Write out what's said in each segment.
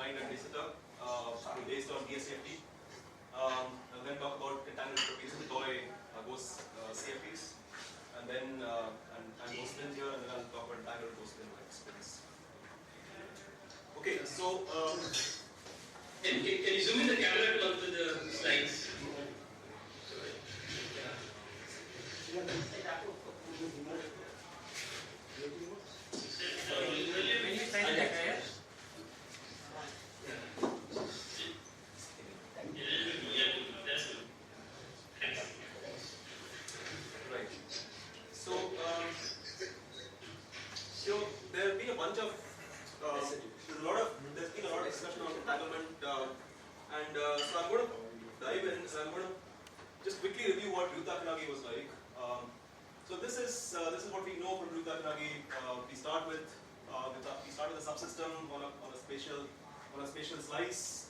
defined and Desiter based on DSCFT. I'll then talk about entangled entropies with toy ghost CFTs, and then and ghost spins here, and then I'll talk about entangled ghost spins. Okay, so can you zoom in the camera to onto the slides? Right. So there have been a bunch of there's been a lot of discussion on entanglement, and so I'm going to dive in. So I'm going to just quickly review what Ryutakanagi was like. So this is what we know from Ryutakanagi. We start with a subsystem on a spatial slice.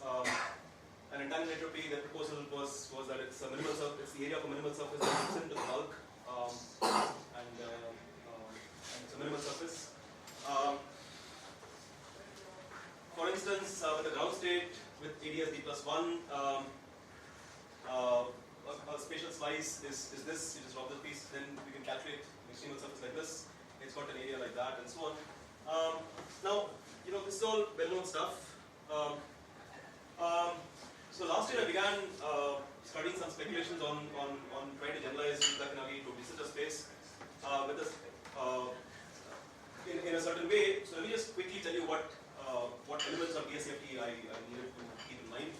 An entangled entropy. The proposal was that it's a minimal it's the area of a minimal surface that moves into the bulk, and it's a minimal surface. For instance, with the ground state with ADS D+1, a spatial slice is this. You just drop this piece, then we can calculate an extremal surface like this. It's got an area like that, and so on. Now, this is all well-known stuff. So last year I began studying some speculations on trying to generalize Ryutakanagi to Desiter space with this in a certain way. So let me just quickly tell you what elements of DSCFT I needed to keep in mind.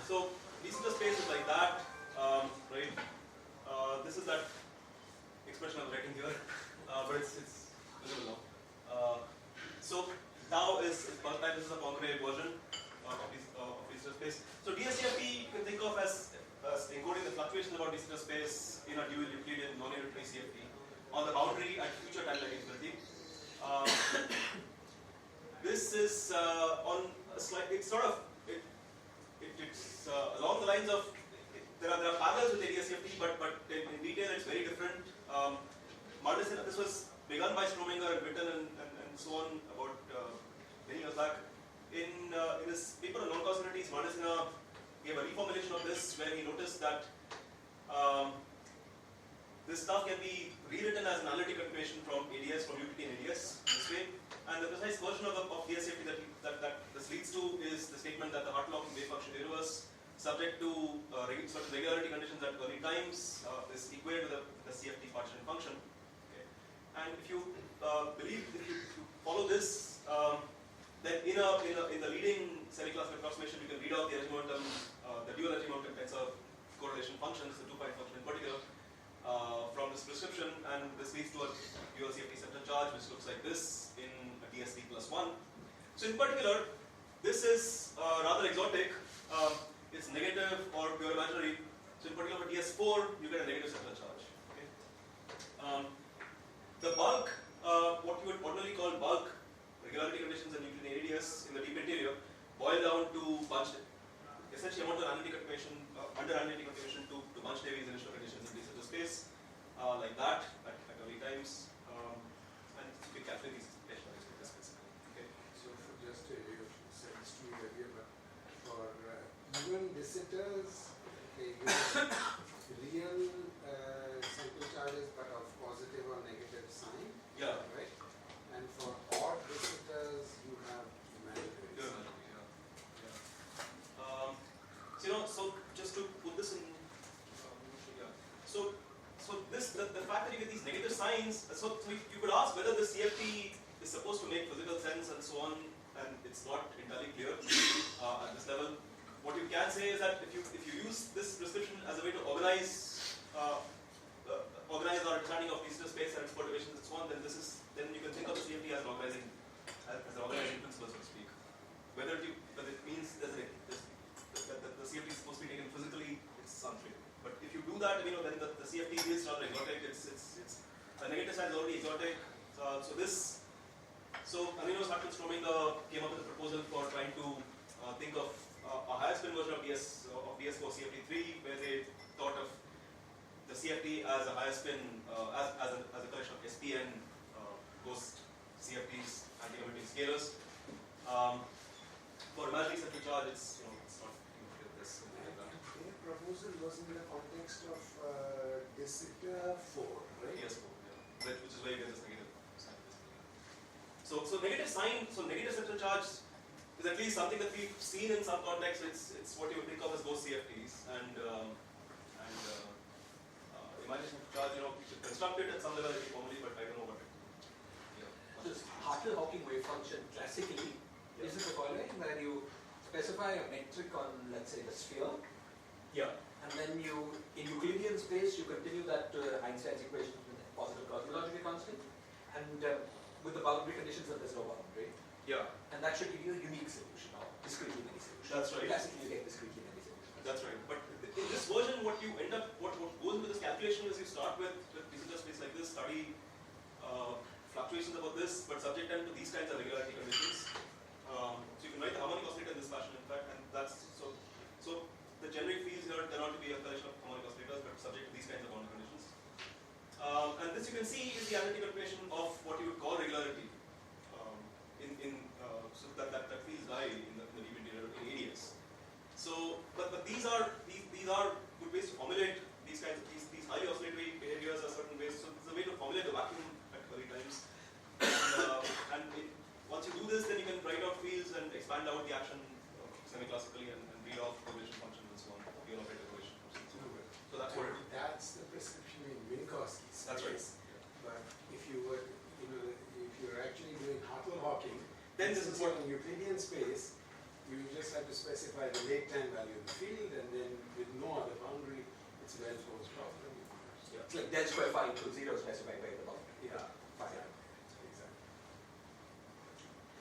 So Desiter space is like that, right? This is that expression I'm writing here, but it's visible now. So tau is bulk time. This is a Poincare version of Desiter space. So DSCFT you can think of as encoding the fluctuations about Desiter space in a dual Euclidean non-unitary CFT on the boundary at future time negligibility. This is on a slight. It's sort of it's along the lines of there are parallels with DSCFT, but in detail it's very different. This was begun by Strominger and Witten and so on about many years back. In his paper on non-causalities, Martesina gave a reformulation of this where he noticed that this stuff can be rewritten as an analytic continuation from ADS, from UPT and ADS this way. And the precise version of DSCFT that this leads to is the statement that the Hartlog wave function derivative subject to certain regularity conditions at early times is equated to the CFT partition function. Okay. And if you follow this, then in the leading semi-classical approximation, you can read out the Regimontem, the dual Regimontem tensor correlation functions, the two-point function in particular, from this prescription, and this leads to a dual CFT center charge, which looks like this in a DSD+1. So in particular, this is rather exotic. It's negative or pure imaginary. So in particular for DS4, you get a negative center charge. Okay. The bulk, what you would ordinarily call bulk, regularity conditions and Euclidean ADS in the deep interior, boil down to bunch. Essentially, amount of analytic confirmation, under analytic confirmation to bunch Davies initial conditions in Desiter space, like that at early times, and you can calculate these potential space. Okay. So for just you said this to me earlier, but for even Desiters, they use real sample charges, but of positive or negative sign. Yeah. Right. And for odd Desiters, you have imaginary. So just to put this in, so the fact that you get these negative signs, so you could ask whether the CFT is supposed to make physical sense and so on, and it's not entirely clear at this level. What you can say is that if you use this prescription as a way to organize our understanding of Desiter space and its perturbations and so on, then you can think of the CFT as an organizing principle, so to speak. Whether it means that the CFT is supposed to be taken physically, it's unclear. But if you do that, then the CFT is rather exotic. The negative side is already exotic. So Aminos Hartman Strominger came up with a proposal for trying to think of a higher spin version of DS4 CFT3, where they thought of the CFT as a higher spin, as a collection of SPN ghost CFTs, anti-limiting scalars. For imaginary central charge, it's it's not get this something like that. Their proposal was in the context of de Sitter 4, right? Yes, which is where you get this negative sign. So negative sign, so negative central charge is at least something that we've seen in some contexts. It's what you would think of as ghost CFTs and imaginary central charge. You should construct it at some level formally, but I don't know what. This Hartle-Hawking wave function classically is it the following where you specify a metric on, let's say, the sphere, Yeah. and then you, in Euclidean space, you continue that to Einstein's equation with a positive cosmological constant, and with the boundary conditions that there's no boundary, Yeah. and that should give you a unique solution or discretely many solutions. That's right. Classically, you get discretely many solutions. That's right. But in this version, what you end up, what goes into this calculation is you start with digital space like this, study fluctuations about this, but subject them to these kinds of regularity conditions. So you can write the harmonic oscillator in this fashion, in fact, and that's so. So the generic fields here turn out to be a collection of harmonic oscillators, but subject to these kinds of boundary conditions. And this you can see is the analytic calculation of what you would call regularity. So that fields lie in the deep interior in ADS. So, but these are good ways to formulate these kinds of these highly oscillatory behaviors are certain ways. So this is a way to formulate the vacuum at early times. And once you do this, then you can write out fields and expand out the action semi-classically and read off correlation functions and so on. Real operator correlation functions. So that's what it is. That's the prescription in Minkowski space. That's right. But if you were, if you're actually doing Hartle-Hawking, Then this is what in Euclidean space, you just have to specify the late time value of the field, and then with no other boundary, it's a well-posed problem. It's like del square phi equals 0 specified by the boundary. Yeah, Phi. exactly.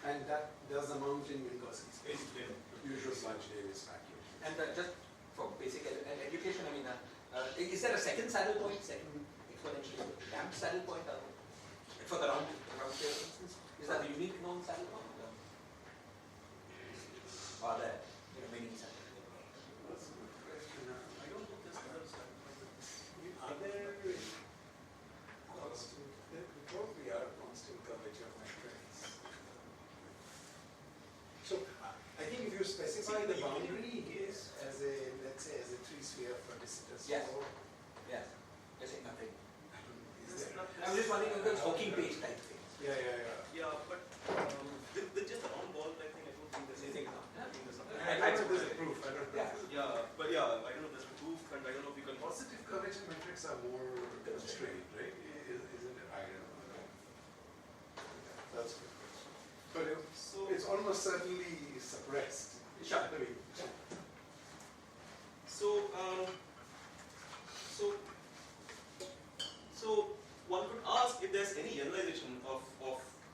And that does amount in Minkowski space. basically. Usual Bunch-Davis vacuum. And just for basic education, I mean, is there a second saddle point, second exponentially damped saddle point for the round scale, for instance? Is that a unique known saddle point? Are there many saddle points? That's a good question. I don't think there's another side. Are there constant, there probably are constant curvature metrics. So I think if you specify the boundary as a, let's say, as a 3-sphere for de Sitter Yes. score, Yes. You're saying nothing. is there? I'm just wondering if there's Hawking page type things. Yeah. Yeah, but with just a round ball, I think I don't think there's You think anything. not? I think there's something. I don't know if there's a proof. I don't know. Yeah. But yeah, I don't know if there's a proof, and I don't know if you can. Positive curvature metrics are more constrained, right? Isn't it? I don't know. That's a good question. But So it's almost certainly suppressed. Sure. I mean, so one could ask if there's any generalization of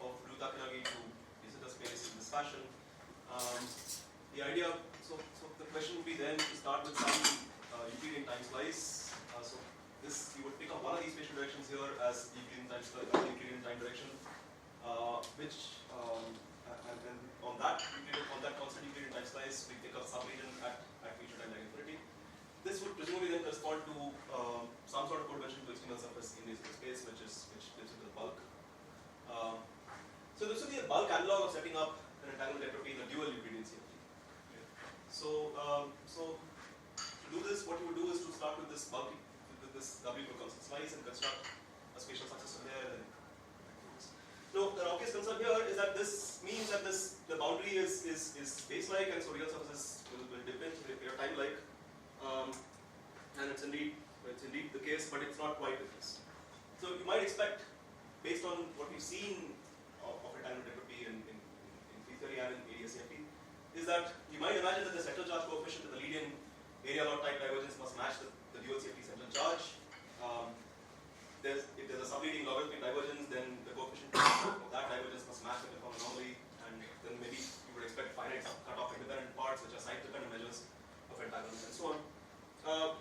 Ryu-Takanagi to de Sitter space in this fashion. The idea, so the question would be then to start with some Euclidean time slice. So this, you would pick up one of these spatial directions here as Euclidean time slice, Euclidean time direction, which and on that constant Euclidean time slice, we pick up subregion at future time like infinity. This would presumably then correspond to some sort of code-dimension to external surface in the space, which fits into the bulk. So this would be a bulk analog of setting up an entanglement entropy in a dual Euclidean CFT. Okay. So to do this, what you would do is to start with this bulk, with this W constant slice and construct a spatial successor there. And no, the obvious concern here is that this means that the boundary is space-like, and so real surfaces will dip in, so they are time-like. And it's indeed the case, but it's not quite the case. So you might expect, based on what we've seen of entanglement entropy in field theory and in ADS-CFT, is that you might imagine that the central charge coefficient of the Lydian area lot type divergence must match the dual CFT central charge. If there's a subleading logarithmic divergence, then the coefficient of that divergence must match the uniform anomaly, and then maybe you would expect finite cutoff independent parts, which are side-dependent measures of entanglement and so on.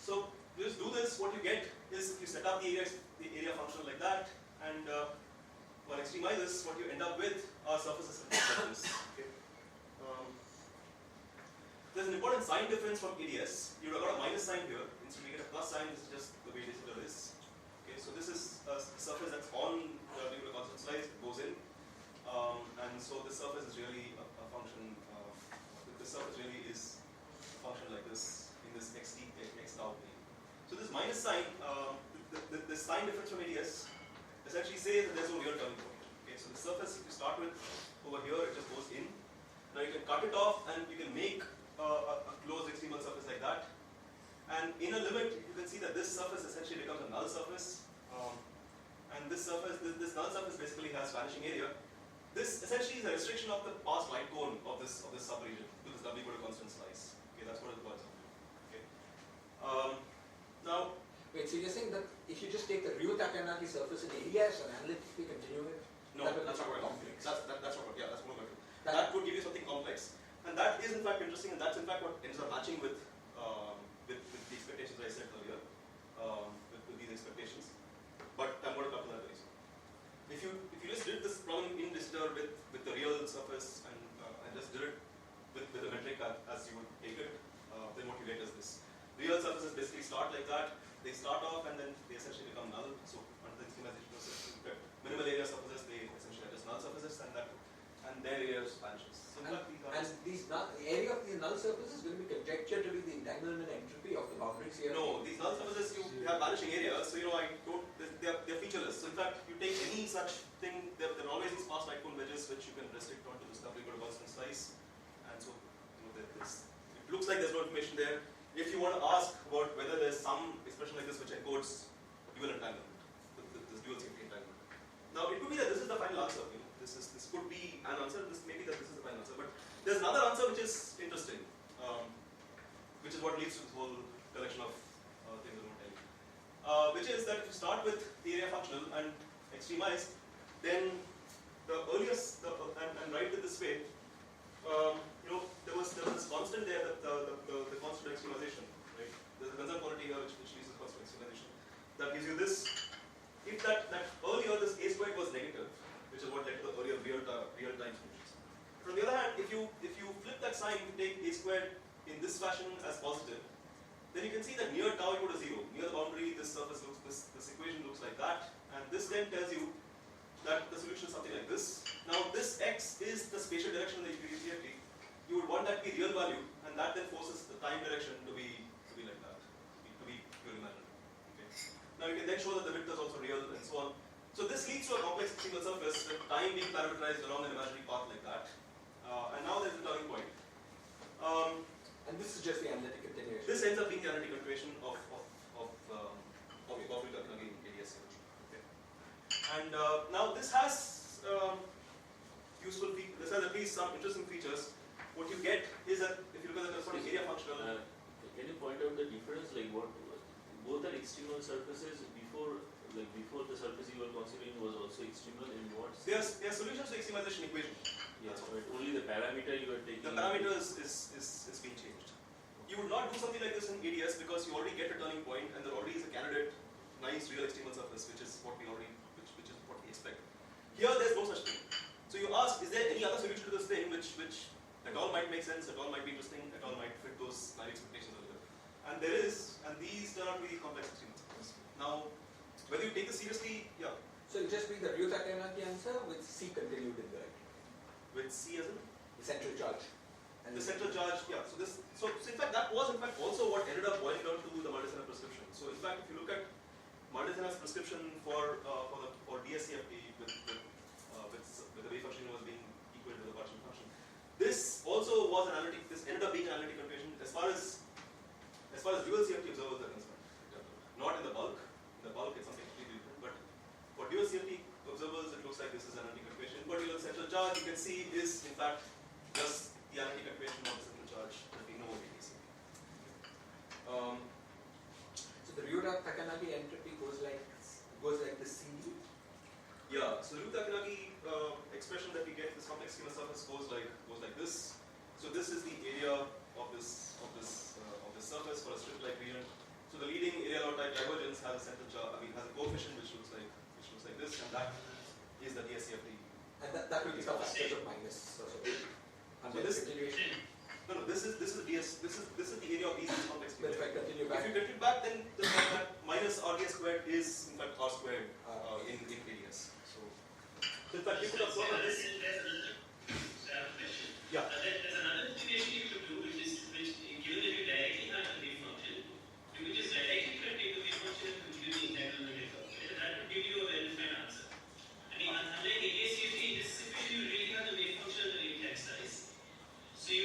So you just do this, what you get is you set up the area function like that, and for extremizes, what you end up with are surfaces like this. Okay. There's an important sign difference from ADS. You would have got a minus sign here. Instead we get a plus sign, this is just the way de Sitter is. Okay, so this is a surface that's on the constant slice, it goes in. And so this surface is really a cut it off and you can make a closed extremal surface like that. And in a limit, you can see that this surface essentially becomes a null surface. And this surface, this null surface basically has vanishing area. This essentially is a restriction of the past light cone of this subregion to this W equal to constant slice. Okay, that's what it boils down to. Okay. Now, Wait, so you're saying that if you just take the Ryu-Takanagi surface in area and analytically continue it, no, that will that's not become what complex. That's what. Yeah, that's what I'm going to do. That- That would give you something complex, and that is in fact interesting, and that's in fact what ends up matching with the expectations I said earlier, with these expectations. But I'm going to come to that very soon. If you just did this problem in Dister with the real surface and just did it with the metric as you would take it, then what you get is this. Real surfaces basically start like that. They start off and then they essentially become null. So under the schemization process, you get minimal area surfaces, they essentially are just null surfaces, and their area vanishes. So And the area of these null surfaces will be conjectured to be the entanglement entropy of the boundaries here. no, these null surfaces you have vanishing areas, so they're featureless. So in fact, you take any such thing, there are always these fast light cone wedges which you can restrict onto this W equal to constant size, and so it looks like there's no information there. If you want to ask about whether there's some expression like this which encodes dual entanglement, this dual safety entanglement. Now it could be that this is the final answer. This could be an answer. This may be that this is the final answer. But there's another answer which is interesting, which is what leads to this whole collection of things I'm going to tell you. Which is that if you start with the area functional and extremize, then the earliest and write it this way. There was this constant there, that the constant extremization, right? There's a concern quantity here which leads to constant extremization. That gives you this. If that earlier this a squared was negative, which is what led to the earlier real time solutions. From the other hand, if you flip that sign to take a squared in this fashion as positive, then you can see that near tau equal to 0, near the boundary, this surface looks, this equation looks like that, and this then tells you that the solution is something like this. Now this x is the spatial direction of the UCFT. You would want that to be real value, and that then forces the time direction to be like that, to be pure imaginary. Okay. Now you can then show that the width is also real and so on. So this leads to a complex single surface with time being parameterized along an imaginary path like that. And now there's the turning point. And this is just the analytic continuation. This ends up being the analytic continuation of Ryu-Takanagi ADS. Okay. And now this has useful features. This has at least some interesting features. What you get is that if you look at the corresponding area functional. Can you point out the difference? Like what both are extremal surfaces before the surface you were considering was also extremal in what? They are solutions to extremization equation. Yeah, but only the parameter you are taking. The parameter is being changed. You would not do something like this in ADS because you already get a turning point and there already is a candidate nice real extremal surface, which is what we expect. Here there's no such thing. So you ask, is there any other solution to this thing which at all might make sense, at all might be interesting, at all might fit those naive expectations earlier? And there is, and these turn out to be complex extremal surfaces. Now, whether you take this seriously, yeah. So it just be the Ryu-Takanagi answer with C continued in the right. With C as in? The central charge. And the central charge, yeah. So in fact that was in fact also what ended up boiling down to the Martesana prescription. So in fact, if you look at Martesana's prescription for DSCFT with the wave function was being equal to the partial function, this also was an analytic. This ended up being an analytic configuration as far as dual CFT observers are concerned. Not in the bulk. In the bulk, it's something completely different. But for dual CFT observers, it looks like this is an analytic configuration. But your central charge, you can see, is in fact just the analytic configuration of the central charge that we know of ADC. So the Ryu-Takanagi entropy goes like the CD. Yeah. So the Ryu-Takanagi expression that we get this complex schema surface goes like this. So this is the area of this surface for a strip-like region. So the leading area law type divergence has a central charge. Has a coefficient which looks like this, and that is the DSCFT. And that will become factors of minus. So this continuation. No. This is DS. This is the area of these complex But if I continue back. If you continue back, then that minus RDS squared is in fact R squared in ADS. So in fact, you could have thought of this. Yeah. There's another integration you could do, which given that you directly have the wave function, you could just directly take the wave function and compute the entanglement effect. That would give you a well-defined answer. I mean, unlike ADS-CFT, in this situation you really have the wave function and the wave text size. So you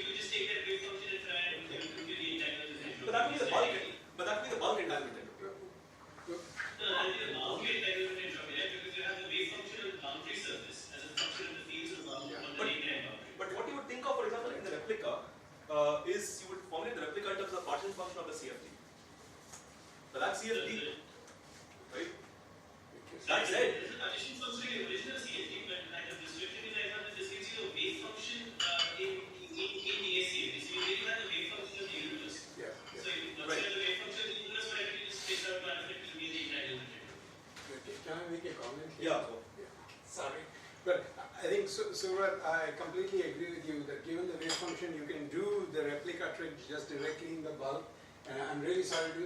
is you would formulate the replica in terms of the partition function of the CFT. But that CFT, right? That said, This is a partition function in the original CFT, but like the description is I thought that this gives you a wave function in the CFT. So you really have the wave function of the universe. Yeah, So you consider the wave function of the universe, but you just space out one it will be the entanglement. Can I make a comment? yeah. Sorry. But I think, Surat, I completely agree with you that given the wave function, you can do the replica trick just directly in the bulk. And I'm really sorry to,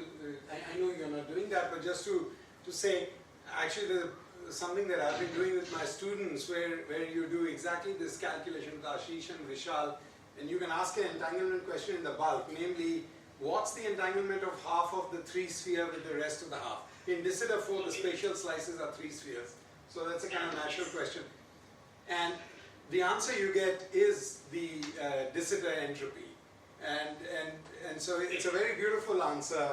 I know you're not doing that, but just to say, actually something that I've been doing with my students where you do exactly this calculation with Ashish and Vishal, and you can ask an entanglement question in the bulk, namely, what's the entanglement of half of the 3 sphere with the rest of the half? In de Sitter 4, the spatial slices are 3 spheres. So that's a kind of natural question. And the answer you get is the de Sitter entropy. And so it's a very beautiful answer,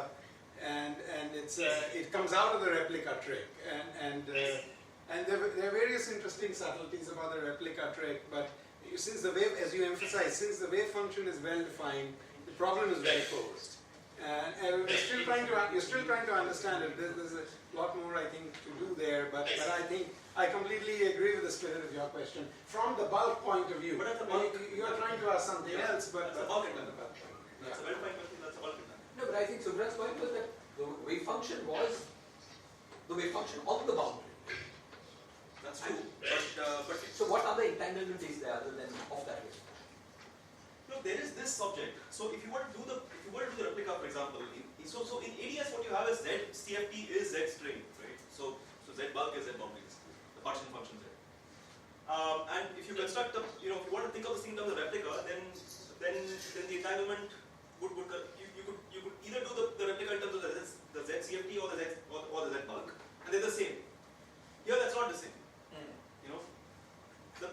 and it comes out of the replica trick. And there are various interesting subtleties about the replica trick, but since the wave, as you emphasize, since the wave function is well defined, the problem is well posed. And you're still trying to understand it. There's a lot more, I think, to do there, but I think I completely agree with the spirit of your question. From the bulk point of view, But at the bulk- you're trying to ask something else, but That's a bulk from the entanglement. bulk point. That's a very fine question. That's a bulk entanglement. No, but I think Subrat's point was that the wave function was the wave function on the boundary. That's true. But So what other entanglement is there other than of that wave? no, there is this object. So if you were to do the replica, for example, so in ADS what you have is Z CFT is Z string, right? So Z bulk is Z boundaries, the partition function Z. And if you construct if you want to think of this thing in terms of replica, then the entanglement you could either do the replica in terms of the Z CFT or the Z bulk, and they're the same. Here that's not the same. You know,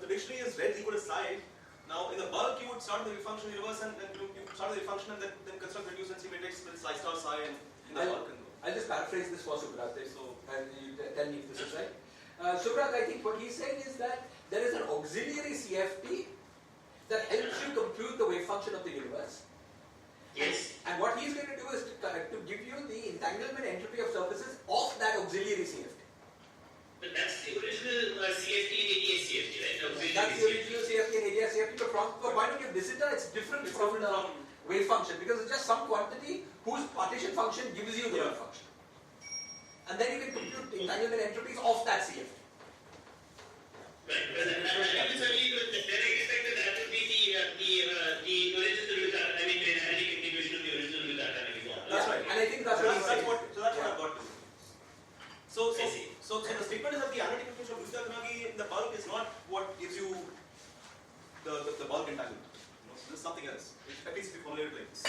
the dictionary is red equal to psi. Now in the bulk you would start with the wave function universe and you start with the wave function and then construct reducency matrix with psi star psi and in the bulk. I'll just paraphrase this for Subrat, and you tell me if this is right. Subrat, I think what he's saying is that there is an auxiliary CFT that helps you compute the wave function of the universe. Yes. And what he's going to do is to give you the entanglement entropy of surfaces of that auxiliary CFT. But that's the original CFT and ADS CFT, right? The auxiliary That's the original CFT and ADS CFT, but from the point of view of de Sitter, it's different from the wave function because it's just some quantity whose partition function gives you the wave function. And then you can compute the entanglement entropies of that CFT. Right, because I was only very expected that would be the original result, I mean, the energy contribution of the original result. That's right. And I think that's what he's saying. That's what I've got to. So I see. the statement is that the analytic contribution of Lucia in the bulk is not what gives you the bulk entanglement. This is something else. At least if you formulate it like this.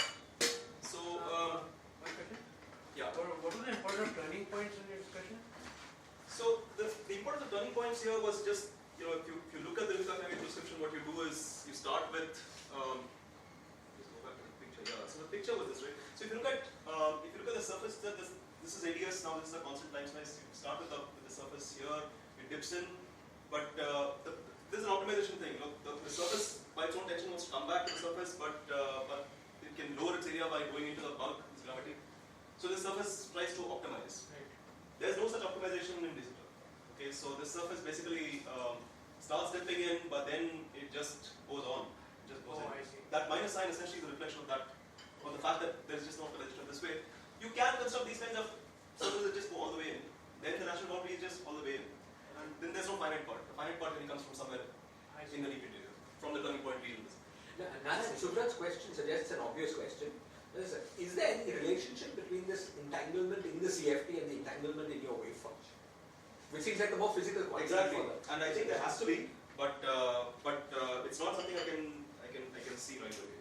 So One question. yeah. What are the important turning points in your discussion? So the importance of turning points here was just if you look at the Lucia prescription, what you do is you start with just go back to the picture. Yeah. So the picture was this, right? So if you look at the surface, this is ADS. Now this is a constant time slice. You start with the surface here. It dips in, but this is an optimization thing. The surface by its own tension wants to come back to the surface, but it can lower its area by going into the bulk. This gravity. So this surface tries to optimize. Right. There's no such optimization in de Sitter. Okay, so this surface basically starts dipping in, but then it just goes on. It just goes in. I see. That minus sign essentially is a reflection of that, of the fact that there's just no optimization this way. You can construct these kinds of circles that just go all the way in. Then the natural boundary is just all the way in. And then there's no finite part. The finite part really comes from somewhere I in the deep interior, from the turning point region. Nana, Subrat's question suggests an obvious question. Is there any relationship between this entanglement in the CFT and the entanglement in your wave function? Which seems like the more physical quantity. Exactly. for that. And I think there has to be, but it's not something I can see right away.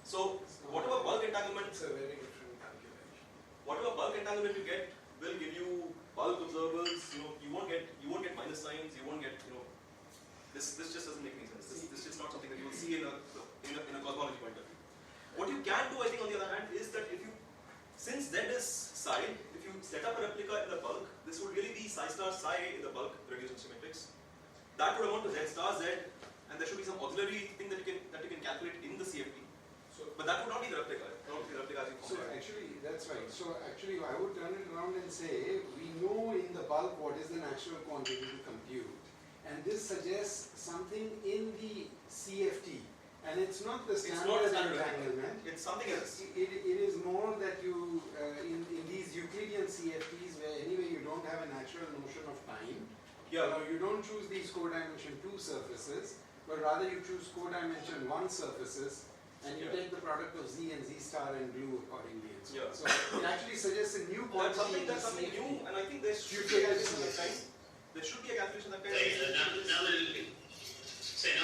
So whatever bulk entanglement It's a very different calculation. whatever bulk entanglement you get will give you bulk observers. You won't get minus signs. You won't get this just doesn't make any sense. This is not something that you will see in a cosmology point of view. What you can do, I think, on the other hand, is that since Z is psi, if you set up a replica in the bulk, this would really be psi star psi in the bulk reduced matrix. That would amount to Z star Z, and there should be some auxiliary thing that you can calculate in the CFT. So that would not be the replica. It would not be the replica as you So formed it. actually, that's right. So actually, I would turn it around and say, we know in the bulk what is the natural quantity to compute. And this suggests something in the CFT. And it's not the It's standard not the standard entanglement. It's something else. It is more that you, in these Euclidean CFTs where anyway you don't have a natural notion of time, Yeah. you don't choose these codimension 2 surfaces, but rather you choose codimension 1 surfaces, and you Yeah. take the product of Z and Z star and glue accordingly. And so, Yeah. on. So it actually suggests a new quantity. That's something new, and I think there should You be a take calculation this that kind. There should be a calculation that kind. Now I'm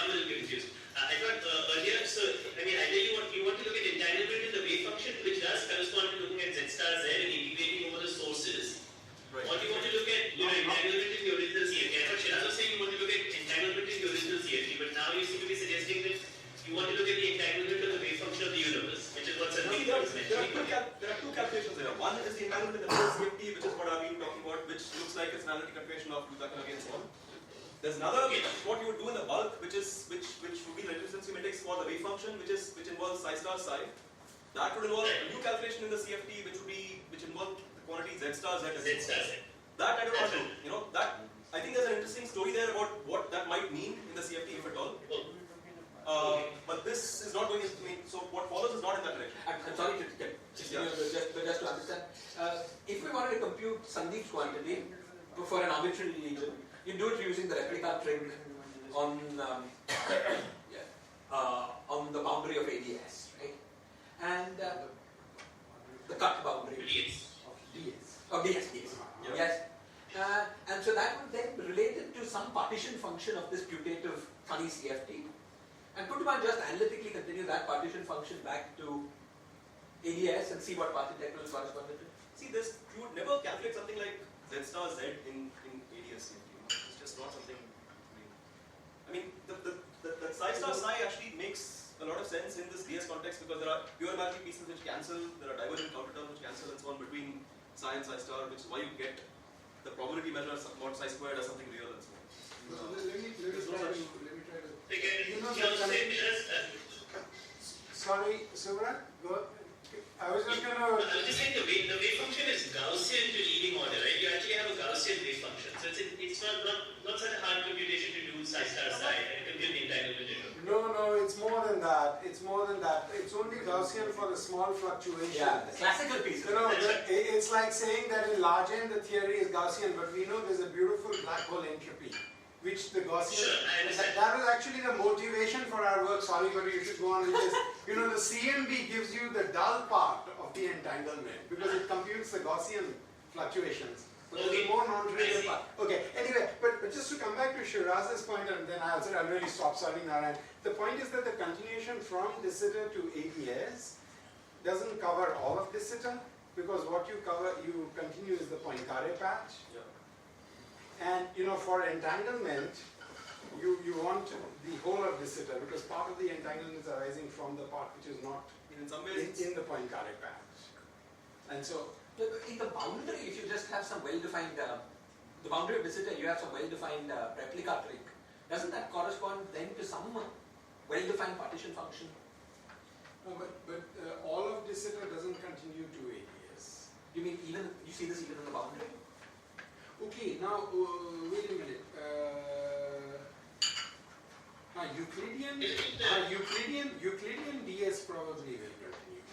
a little confused. I thought earlier, so I mean, ideally you want to look at entanglement in the wave function, which does correspond to looking at Z star Z and integrating over the sources. Right. Or do you want to look at entanglement in the original CFT? I thought Shiraz was saying you want to look at entanglement in the original CFT, but now you seem to be suggesting that you want to look at the entanglement of the wave function of the universe, which is what Sandeep was mentioning. There are two calculations there. One is the entanglement in the real CFT, which is what I've been talking about, which looks like it's an analytic configuration of Lutakan against one. There's another, which is what you would do in the bulk, which would be the resistance matrix for the wave function, which involves psi star psi. That would involve a new calculation in the CFT, which involves the quantity Z star Z. Z star Z. That I don't want to. That I think there's an interesting story there about what that might mean in the CFT, if at all. But this is not going into me. So what follows is not in that direction. I'm sorry to just to understand. If we wanted to compute Sandeep's quantity for an arbitrary region, you do it using the replica trick on the boundary of ADS, right? And the cut boundary of DS. Oh, DS. Yeah. Yes. And so that would then be related to some partition function of this putative funny CFT. And could one just analytically continue that partition function back to ADS and see what path integrals corresponded to? See, you would never calculate something like Z star Z in ADS. It's just not something. I mean, the psi star psi actually makes a lot of sense in this DS context because there are pure imaginary pieces which cancel, there are divergent counter terms which cancel and so on between psi and psi star, which is why you get the probability measure mod psi squared as something real and so on. Let me try to. You know, sorry, Subrat, go. I was just going I was just saying the wave function is Gaussian to leading order, right? You actually have a Gaussian wave function. So it's not such a hard computation to do psi star psi and compute the entanglement. No, it's more than that. It's only Gaussian for the small fluctuation. Yeah, the classical pieces. It's like saying that in large N the theory is Gaussian, but we know there's a beautiful black hole entropy, which the Gaussian. Sure, I understand. That was actually the motivation for our work. Sorry, but you should go on with this. The CMB gives you the dull part of the entanglement because it computes the Gaussian fluctuations. But there's a more non-trivial part. Okay, anyway, but just to come back to Shiraz's point, and then I'll really stop. Sorry, Narayan. The point is that the continuation from de Sitter to ADS doesn't cover all of de Sitter because what you continue is the Poincaré patch. Yeah. And for entanglement, you want the whole of de Sitter because part of the entanglement is arising from the part which is not In some ways, in the Poincaré patch. And so, In the boundary, if you just have some well-defined, the boundary of de Sitter, you have some well-defined replica trick. Doesn't that correspond then to some well-defined partition function? no, but all of de Sitter doesn't continue to ADS. You mean you see this even in the boundary? Okay, now wait a minute. Euclidean DS probably will continue.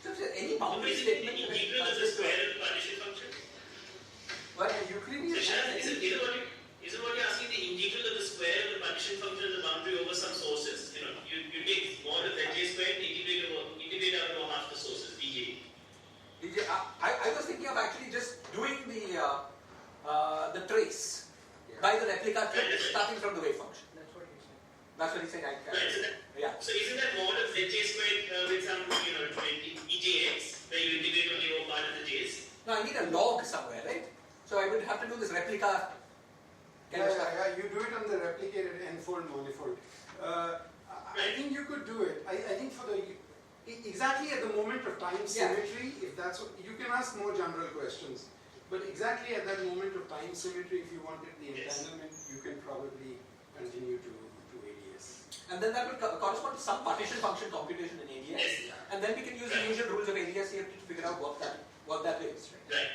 So if there's any boundary statement that Integral is the square of the partition function. Well, Euclidean. So Shiraz, isn't what you're asking the integral of the square of the partition function of the boundary over some sources? You take mod of Zj squared and integrate out over half the sources, dj. I was thinking of actually just doing the trace by the replica trick starting from the wave function. That's what he's saying. That's what he's saying. Yeah. So isn't that mod of Zj squared with some, ejx, where you integrate only over part of the j's? Now I need a log somewhere, right? So I would have to do this replica kind of stuff. Yeah, you do it on the replicated n-fold manifold. I think you could do it. I think for the exactly at the moment of time symmetry, if that's what, you can ask more general questions. But exactly at that moment of time symmetry, if you wanted the entanglement, you can probably continue to ADS. And then that will correspond to some partition function computation in ADS. Yes. And then we can use the usual rules of ADS CFT to figure out what that is. Right?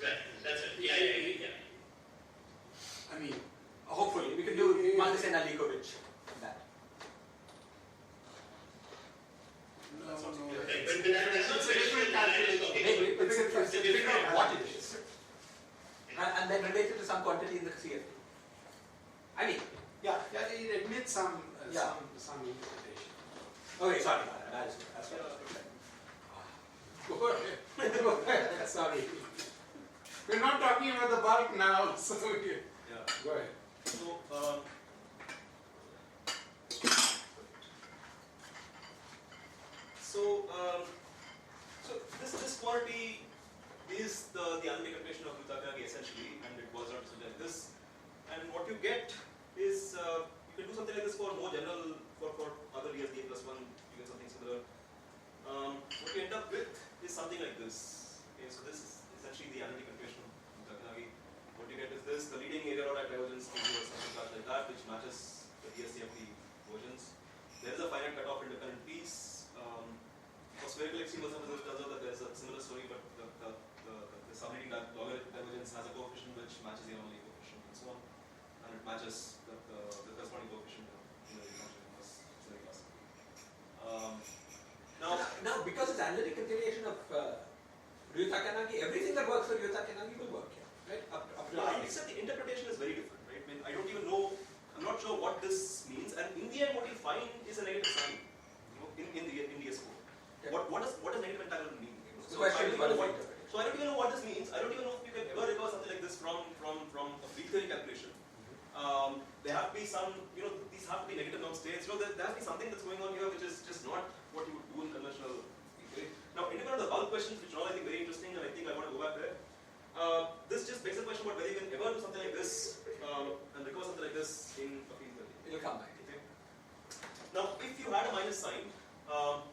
Right. That's it. Yeah. I mean, hopefully we can do Mandelstam and Likovic on that. No, That's not no. clear. Right. But that's not It's a different calculation. Maybe it's It's to a figure different out what it is. And then relate it to some quantity in the CFT. I mean, Yeah, it admits some Yeah. some interpretation. okay, sorry, that's Go ahead. Sorry. We're not talking about the bulk now, so Yeah. go ahead. So, so this quantity is the analytic equation of Ryutakagi essentially, and it boils down to something like this. And what you get is you can do something like this for more general for other ESDA plus one. You get something similar. What you end up with is something like this. Okay, so this is essentially the analytic equation of Ryutakagi. What you get is this: the leading area or divergence gives you something like that, which matches the DSCFT versions. There is a finite cutoff independent piece. For spherical extremal surfaces, it turns out that there is a similar story, but the subleading logarithmic divergence has a coefficient which matches the anomaly coefficient and so on, and it matches the corresponding coefficient in the function plus spherical classical. now because it's analytic continuation of Ryutakagi, everything that works for Ryutakagi will work here, right? Up to Yeah, except the interpretation is very different, right? I mean, I don't even know, I'm not sure what this means, and in the end, what you find is a negative sign, you know, in the DS code. Okay. What does negative entanglement mean? You know? The question is I don't what even know is interpretation. so I don't even know what this means. I don't even know if you can ever recover something like this from a field theory calculation. There have to be some, you know, these have to be negative norm states. You know, there has to be something that's going on here which is just not what you would do in conventional field theory. Now, independent of the bulk questions, which are all I think very interesting, and I think I want to go back there. This just begs the question about whether you can ever do something like this and recover something like this in a field theory. It'll come back. Okay. Now, if you had a minus sign,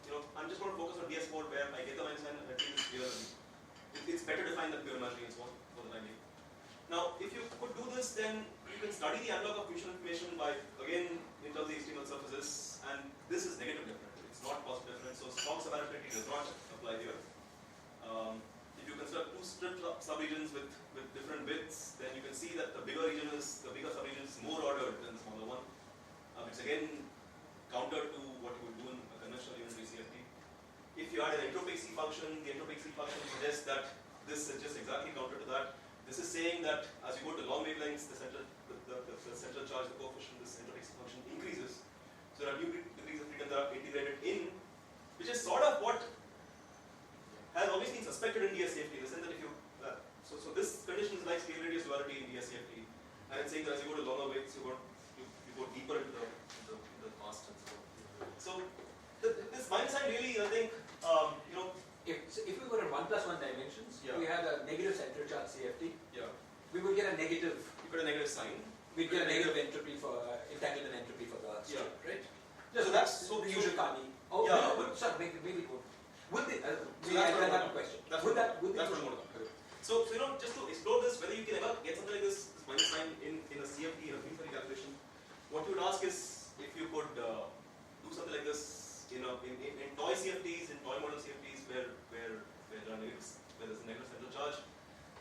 you know, I'm just going to focus on DS4 where I get the minus sign and I think it's clear. It's better to find the pure imaginary and so on for the time being. Now, if you could do this, then you can study the analog of mutual information by, again, in terms of the external surfaces, and this is negative different. It's not positive different, so strong subadaptivity does not apply here. If you consider two strip subregions with different widths, then you can see that the bigger subregion is more ordered than the smaller one, which again counter to what you would do in a conventional unitary CFT. If you add an entropic C function, the entropic C function suggests that this is just exactly counter to that. This is saying that as you go to long wavelengths, the central charge, the coefficient, this entropic C function increases. So there are new degrees of freedom that are integrated in, which is sort of what has always been suspected in DSCFT, in the sense that if you, so this condition is like scale radius duality in DSCFT, and it's saying that as you go to longer widths, you go deeper into the past and so on. So this minus sign really, I think, you know, If we were in 1 plus 1 dimensions, Yeah. we had a negative central charge CFT, yeah, we would get a negative, you got a negative sign. we'd get a negative entropy for, entanglement entropy for the state, Yeah. right? Yeah, so that's the usual Carney. Oh, Yeah. maybe, sorry, maybe it would. Would it? So I that's what had I'm that gonna- question. That's Would what that? Would that's it? what I'm going to do. So you know, just to explore this, whether you can ever get something like this minus sign in a CFT, in a field theory calculation, what you would ask is if you could do something like this in toy CFTs, in toy model CFTs where there are negatives, where there's a negative central charge.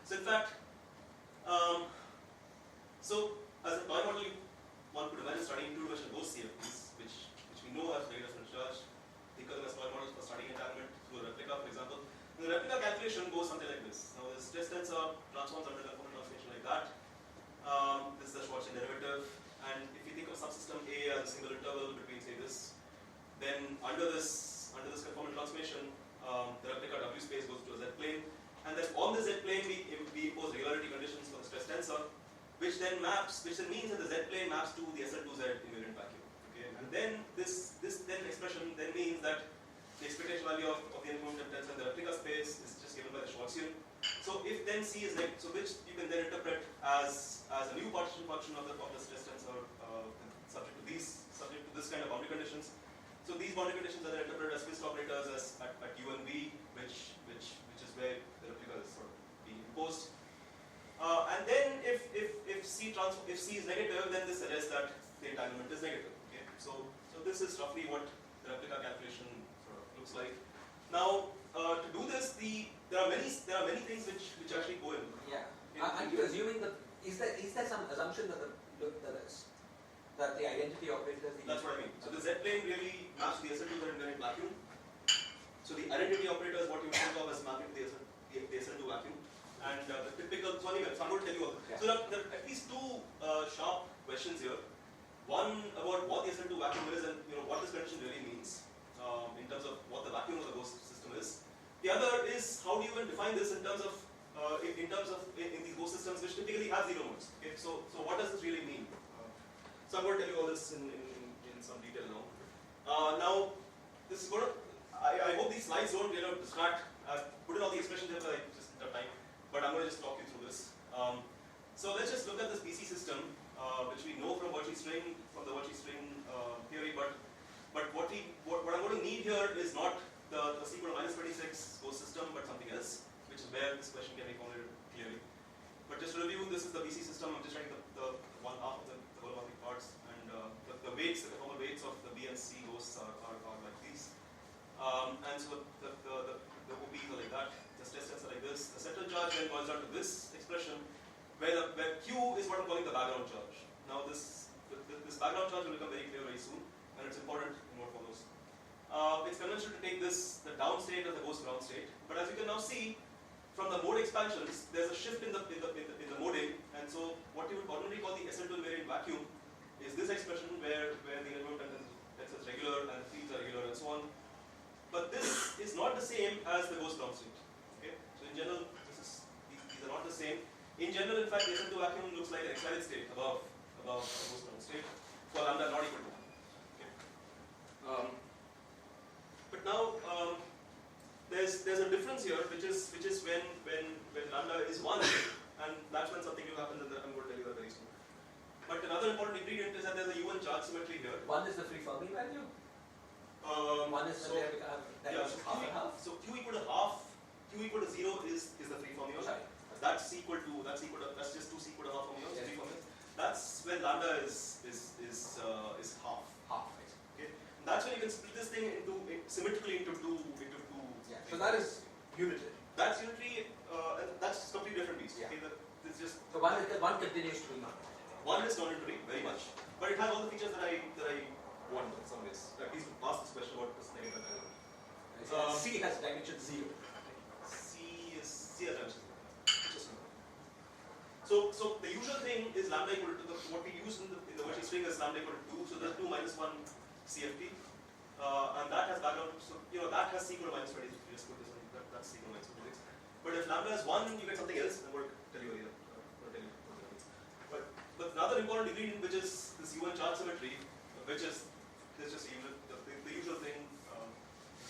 So in fact, so as a toy model, one could imagine studying two-dimensional ghost CFTs, which we know have negative central charge. Think of them as toy models for studying entanglement through a replica, for example. And the replica calculation goes something like this. Now, the stress tensor transforms under the component transformation like that. This is the Schwarzian derivative. And if you think of subsystem A as a single interval between, say, this, then under this conformal transformation, the replica W space goes to a Z plane. And then on the Z plane, we impose regularity conditions for the stress tensor, which then means that the Z plane maps to the SL2Z invariant vacuum. Okay? And then this expression then means that the expectation value of the informative tensor in the replica space is just given by the Schwarzian. So if then C is like, so which you can then interpret as a new partition function of the stress tensor subject to this kind of boundary conditions. So these boundary conditions are then interpreted as Fisk operators at U and V, which is where the replica is sort of being imposed. And then if C is negative, then this suggests that the entanglement is negative. Okay, so So this is roughly what the replica calculation sort of looks like. Now, to do this, there are many things which actually go in. Yeah. Aren't you assuming that is there some assumption that that the identity operator is the That's what I mean. So the Z plane really maps the SL2 the invariant vacuum. So the identity operator is what you think of as mapping the SL2 vacuum. And the typical, so anyway, so I'm going to tell you all. Yeah. So there are at least two sharp questions here. One about what the SL2 vacuum is and what this condition really means in terms of what the vacuum of the ghost system is. The other is how do you even define this in terms of in these ghost systems which typically have zero modes. Okay, so what does this really mean? So I'm going to tell you all this in some detail now. Now, this is going to, I hope these slides don't distract. I've put in all the expressions here, but I just didn't have time. But I'm going to just talk you through this. So let's just look at this BC system, which we know from the Virchey string theory. But what I'm going to need here is not the C equal to -26 ghost system, but something else, which is where this question can be formulated clearly. But just to review, this is the BC system. I'm just writing the one half of the holomorphic parts, and the weights, the formal weights of the B and C ghosts are like these. And so the OPs are like that. The stress tests are like this. The central charge then boils down to this expression, where Q is what I'm calling the background charge. Now this background charge will become very clear very soon, and it's important in what follows. It's conventional to take the down state as the ghost ground state, but as you can now see from the mode expansions, there's a shift in the moding, and so what you would ordinarily call the SL2 invariant vacuum is this expression where the element tensor is regular and the fields are regular and so on. But this is not the same as the ghost ground state. Okay, so in general, these are not the same. In general, in fact, the SL2 vacuum looks like an excited state above the ghost ground state for lambda not equal to 1. Okay. But now there's a difference here, which is when lambda is 1, and that's when something new happens, and I'm going to tell you that very soon. But another important ingredient is that there's a UN charge symmetry here. One is the free Fermi value. One is so, when they have half and half. So Q equal to half, Q equal to 0 is the free fermion. Sorry. That's just 2 C equal to half fermions. Yes. Free fermions. That's when lambda is half. Half, right. Okay. And that's when you can split this thing symmetrically into two. Yeah. So that is unitary. That's unitary, and that's completely different beast. Yeah. Okay. It's just So one continues to be non. one is non-unitary, very much, but it has all the features that I want in some ways. At least to ask this question about this negative dynamic. C has dimension 0. C has dimension 0. Interesting. So the usual thing is lambda equal to what we use in the Virchey string is lambda equal to 2. So there's 2 minus 1 CFT, and that has background. So that has C equal to -20. If you just put this on, that's C equal to -26. But if lambda is 1, you get something else. I'm going to tell you later. But another important ingredient, which is this UN charge symmetry, which is just the usual thing.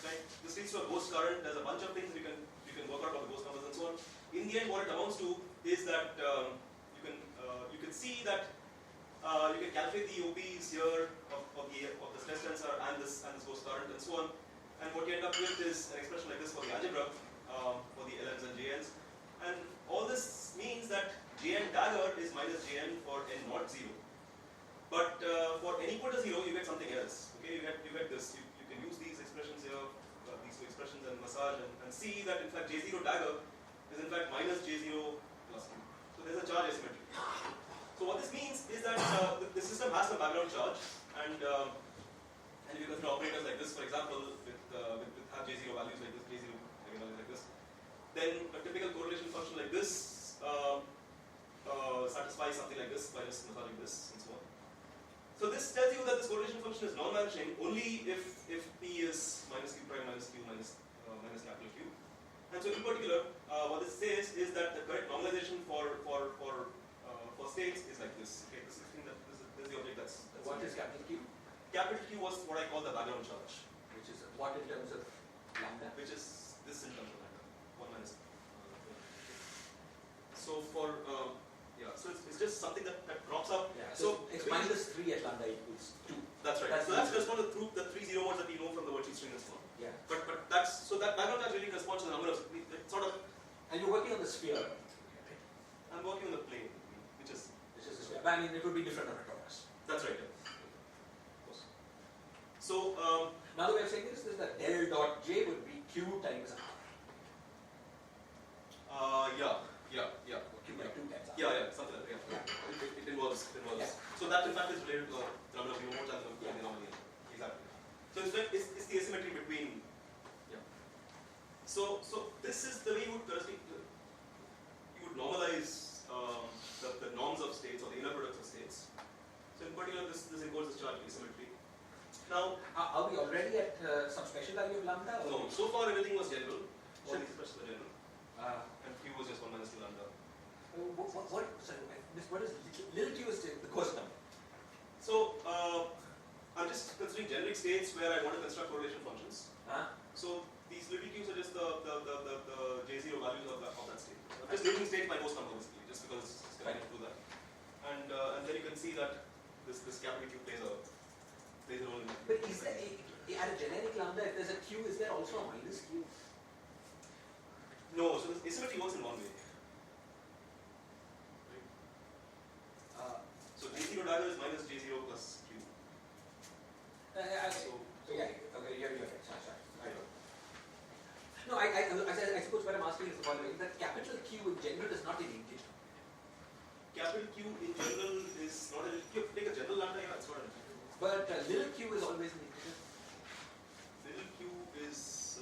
Right? This leads to a ghost current. There's a bunch of things you can work out about the ghost numbers and so on. In the end, what it amounts to is that you can see that you can calculate the OPs here of the stress tensor and this ghost current and so on. And what you end up with is an expression like this for the algebra for the LMs and JNs. And all this means that Jn dagger is minus Jn for n not 0. But for n equal to 0, you get something else. Okay, you get this. You can use these expressions here, these two expressions, and massage and see that in fact J0 dagger is in fact minus J0 plus 2. So there's a charge asymmetry. So what this means is that the system has some background charge, and if you consider operators like this, for example, with have J0 values like this, J0 values like this, then a typical correlation function like this satisfies something like this by just massaging this and so on. So this tells you that this correlation function is non-vanishing only if P is minus Q prime minus Q minus capital Q. And so in particular, what this says is that the correct normalization for states is like this. Okay, this is the object that's What is capital Q? Capital Q was what I call the background charge, Which is what in terms of lambda? which is this in terms of lambda, 1 minus. So for so it's just something that crops up. Yeah. So it's minus 3 at lambda equals 2. That's right. So that's corresponds to the 3 zero modes that we know from the Virchey string and so on. Yeah. But that background charge really corresponds to the number of sort of. And you're working on the sphere. I'm working on the plane, which is a sphere. But I mean, it would be different on a torus. that's right. Yeah. Of course. So, Another way of saying this is that del dot j would be q times r. Q by 2 times r. Something like that. Yeah. It involves. Yeah. So that in fact is related to the number of remotes and the anomaly. Exactly. So in fact, it's the asymmetry between. Yeah. So this is the way you would normalize the norms of states or the inner products of states. So in particular, this encodes this charge asymmetry. Now, Are we already at some special value of lambda? no. So far, everything was general. All Sure. these expressions were general, and q was just 1 minus 2 lambda. Sorry, what is little q is the coarse number? So I'm just considering generic states where I want to construct correlation functions. So these little q's are just the J0 values of that state. I'm just naming state by ghost number basically, just because it's connected to that. And then you can see that this capital Q plays a role in it. But is there at a generic lambda, if there's a q, is there also a minus q? No, so this asymmetry works in one way. So J0 dagger is minus J0 plus Q. So yeah, okay, you're right. Sorry. I know. No, I suppose what I'm asking is the following: that capital Q in general is not an integer. Capital Q in general is not a Q. Take a general lambda, yeah, it's not an integer. But little q is always an integer. Little q is.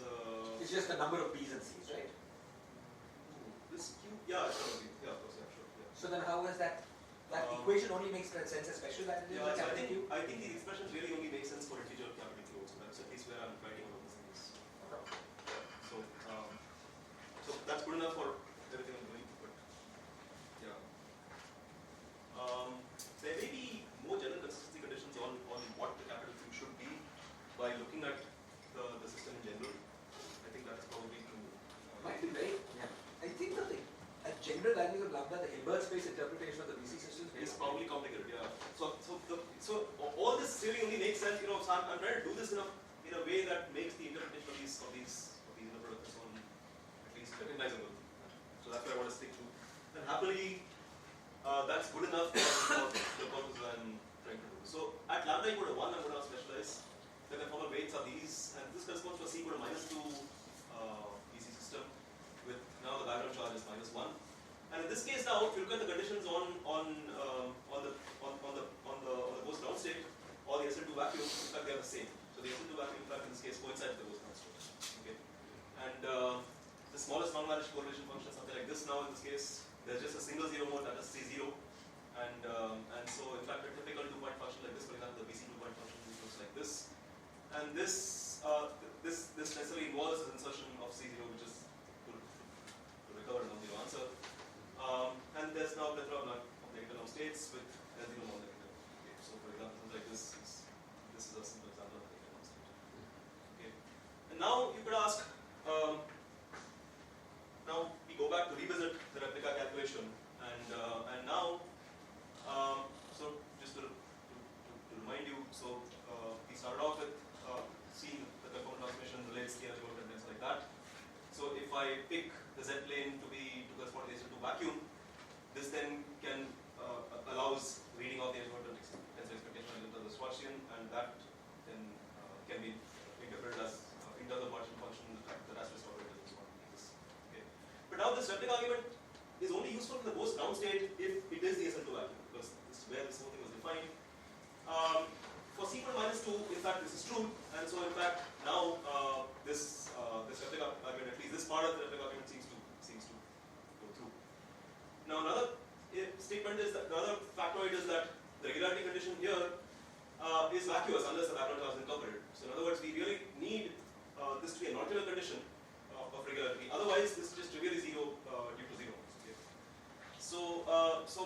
It's just the number of b's and c's, right? This q, yeah, it's not a B. Yeah, of course, yeah, sure. Yeah. So then how is that equation only makes sense as special value Yeah, so capital Q? I think these expressions really only make sense for integer capital Q. So that's at least where I'm writing about this things. So that's good enough for everything I'm doing. But yeah, there may be more general consistency conditions on what the capital Q should be by looking at the system in general. I think that's probably true. Might be very. Yeah. I think that at general values of lambda, the Hilbert space interpretation of the BC system It's probably complicated, yeah. So all this really only makes sense, you know. So I'm trying to do this in a way that makes the interpretation of these inner products on at least recognizable. So that's what I want to stick to. And happily, that's good enough for the purpose I'm trying to do. So at lambda equal to 1, I'm going to specialize. The conformal weights are these, and this corresponds to a C equal to -2 BC system with now the background charge is -1. And in this case now, if you look at the conditions on the ghost ground state or the SL2 vacuum, in fact they are the same. So the SL2 vacuum, in fact, in this case coincides with the ghost ground state. Okay. And the smallest non-vanished correlation function, something like this now in this case, there's just a single zero mode that is C0. And so in fact a typical 2-point function like this, for example, the BC 2-point function looks like this. And this necessarily involves the insertion of C0, which is to recover a non-zero answer. And there's now a plethora of negative norm states with zero non-negative. Okay, so for example, something like this is a simple example of a negative norm state. Okay, and now you could ask. Now we go back to revisit the replica calculation, and now, so just to remind you, so we started off with seeing the conformal transformation relates the algebra contents like that. So if I pick the z plane to correspond to the SL2 vacuum, this then can allows reading of the algebra tensor expectation element of the Schwarzian, and that then can be interpreted as in terms of partial function the Rasmus operator is one like this. Okay. But now this replica argument is only useful in the ghost ground state if it is the SL2 vacuum, because this is where this whole thing was defined. For C equal to -2, in fact, this is true, and so in fact now this replica argument, at least this part of the replica argument seems to go through. Now another statement is that another factoid is that the regularity condition here is vacuous unless the background charge is incorporated. So in other words, we really need this to be a non-trivial condition of regularity. Otherwise, this is just trivially zero due to zero. Okay. So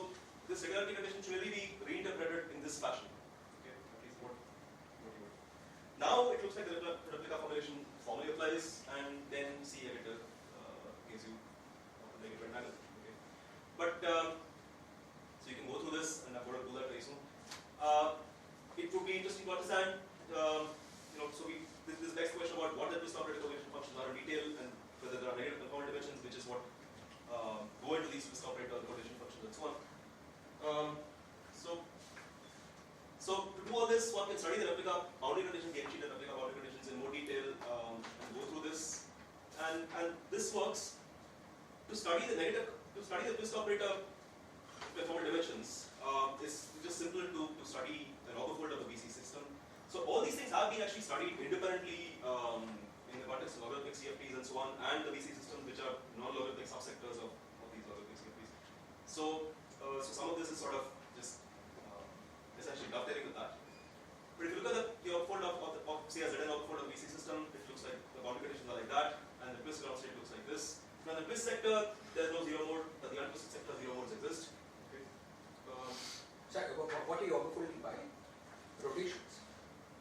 this regularity condition should really be reinterpreted in this fashion. Okay, at least what you would. Now it looks like the replica formulation formally applies, and then C editor gives you a negative angle. Okay, but so you can go through this, and I'm going to do that very soon. It would be interesting to understand, so and this works to study the twist operator conformal dimensions. Is just simple to study an orthofold of the BC system. So all these things have been actually studied independently in the context of logarithmic CFTs and so on, and the BC systems which are non-logarithmic subsectors of these logarithmic CFTs. So some of this is sort of just essentially dovetailing with that. But if you look at the orthofold of say a Zn orthofold of the BC system, it looks like the boundary conditions are like that, and the twist ground state looks like this. Now in the twist sector, there's no zero mode, but the untwisted sector, zero modes exist. Okay. So, what are you orthofolding by? Rotations.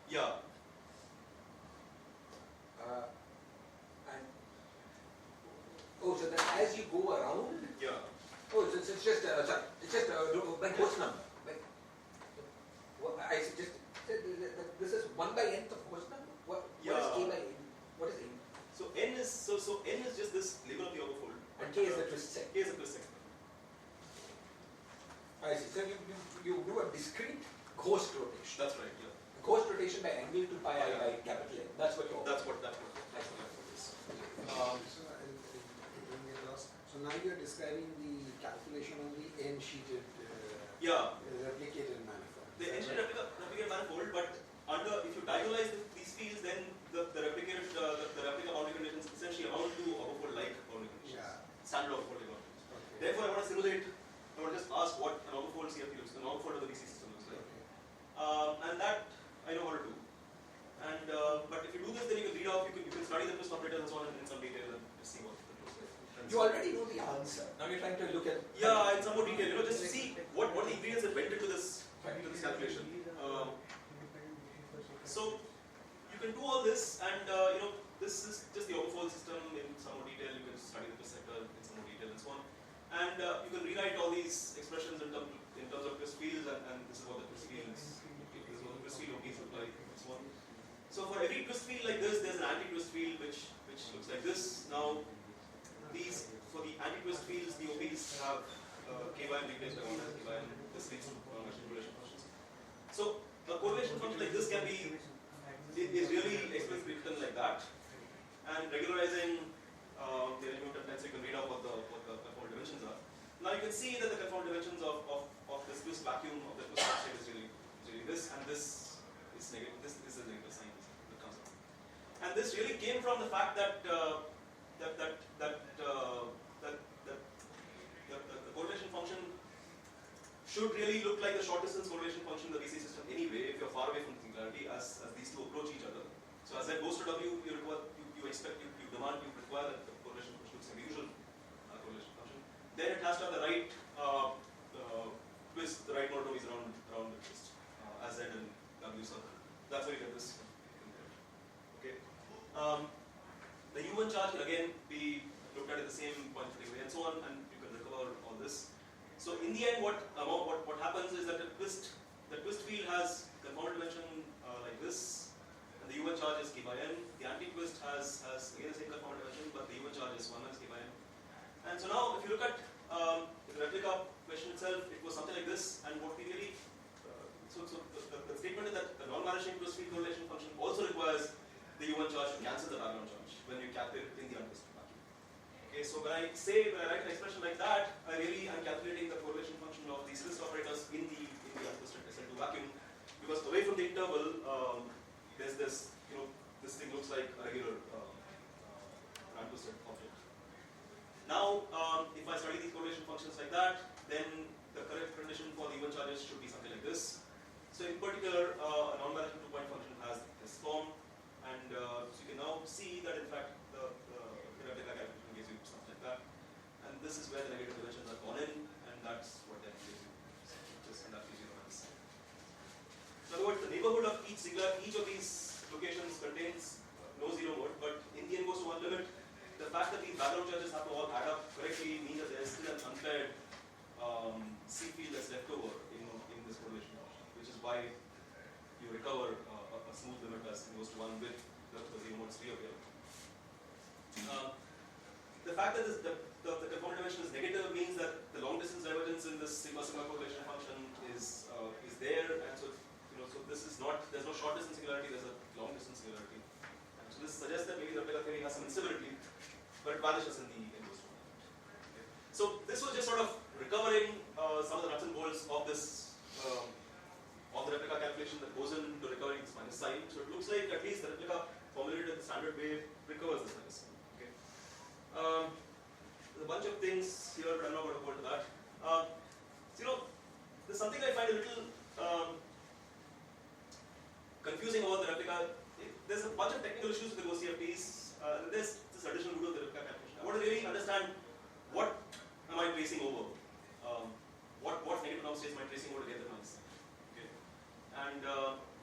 Yeah. And so that as you go around, Yeah. so it's just by Coase number. I suggest that this is 1 by nth of Coase number. What is Yeah. k by n? What is n? So n is just this label of the orthofold. And k is the twist sector. K is the twist sector. I see. So you do a discrete ghost rotation. That's right. Yeah. Ghost rotation by angle to pi I by capital N. That's what you're. That's what that is. So don't get lost. So now you're describing the calculation on the n-sheeted Yeah. replicated manifold. The ancient replicated manifold, but if you diagonalize these fields, then the replica boundary conditions essentially amount to orthofold like boundary conditions. Yeah. Standard orthofold like boundary conditions. Okay. Therefore, I want to simulate. I want to just ask what an orthofold CFT looks, an orthofold of the BC system looks like, Okay. and that I know how to do. And but if you do this, then you can read off. You can study the twist operators and so on in some detail and just see what it looks like. You already know the answer. Now you're trying to look at. Yeah, in some more detail, just to see what the ingredients that went into this calculation. So you can do all this, and this is just the orthofold system in some more detail. You can study the twist sector in some more detail and so on, and you can rewrite all these expressions in terms of twist fields, and this is what the twist field is. This is what the twist field OPs look like, and so on. So for every twist field like this, there's an anti-twist field which looks like this. Now for the anti-twist fields, the OPs have k by n replaced by 1 as k by n. This leads to correlation functions. So a correlation function like this is really explicitly written like that, and regularizing the Newton tensor, you can read out what the conformal dimensions are. Now you can see that the conformal dimensions of this twist vacuum of the twist state is really this, and this is negative. This is a negative sign that comes up. And this really came from the fact that the correlation function should really look like the short distance correlation function in the BC system anyway, if you're far away from singularity, as these two approach each other. So as Z goes to W, you require that the correlation function looks like the usual correlation function. Then it has to have the right twist, the right monotonies around the twist, as Z and W circle. That's where you get this. Okay. The U1 charge can again be looked at the same point way and so on, and you can recover all this. So in the end, what happens is that the twist field has conformal dimension like this, and the U1 charge is k by n. The anti-twist has again the same conformal dimension, but the U1 charge is 1 minus k by n. And so now, if you look at the replica question itself, it was something like this. And what we really the statement is that the non-vanishing twist field correlation function also requires the U1 charge to cancel the background charge when you calculate it in the untwisted vacuum. Okay, so when I write an expression like that, I really am calculating the correlation function of these twist operators in the untwisted SL2 vacuum, because away from the interval, there's this this thing looks like a regular untwisted object. Now, if I study these correlation functions like that, then the correct condition for the U1 charges should be something like this. So in particular, a non-vanishing two-point function has this form, and so you can now see that in fact the replica calculation gives you something like that. And this is where the negative dimensions are gone in, and that's what then gives you just, and that gives you the minus. In other words, the neighborhood of each of these locations contains no zero mode, but in the end goes to one limit. The fact that these background charges have to all add up correctly means that there is still an unpaired C field that's left over in this correlation function, which is why you recover a smooth limit as it goes to 1 with the zero modes reappear. The fact that the conformal dimension is negative means that the long distance divergence in this sigma correlation function is there, and so so this is not, there's no short distance singularity, there's a long distance singularity. And so this suggests that maybe the replica theory has some instability, vanishes in the enclosed environment. Okay. So this was just sort of recovering some of the nuts and bolts of this of the replica calculation that goes into recovering this minus sign. So it looks like at least the replica formulated in the standard way recovers this minus sign. Okay. There's a bunch of things here, but I'm not going to go into that. So, there's something I find a little confusing about the replica. There's a bunch of technical issues with the OCFTs. There's this additional rule of the replica calculation. I want to really understand what am I tracing over. What negative norm states am I tracing over to get the minus sign. Okay. And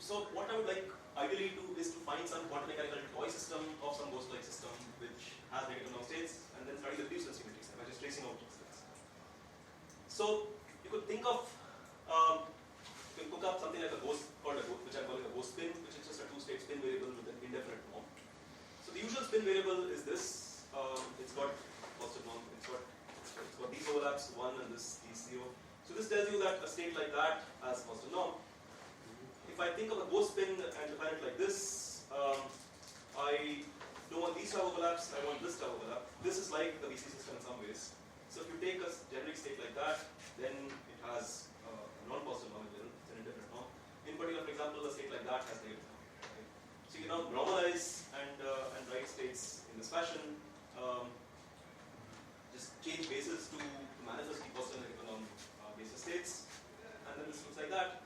so what I would like ideally to is to find some quantum mechanical toy system of some ghost-like system which has negative norm states, and then study the reduced symmetries by just tracing out states. So you could think of you can cook up something like a ghost called a ghost, which I'm calling a ghost spin, which is just a two-state spin variable with an indefinite norm. So the usual spin variable is this. It's got positive norm. It's got these overlaps, 1 and these 0. So this tells you that a state like that has positive norm. If I think of a ghost spin and define it like this, I don't want these type overlaps, I want this type overlap. This is like the VC system in some ways. So if you take a generic state like that, then it has a non-positive norm in general, it's an indefinite norm. In particular, for example, a state like that has negative norm. Okay. So you can now normalize and write states in this fashion. Just change bases to manifest the positive and negative norm basis states, and then this looks like that.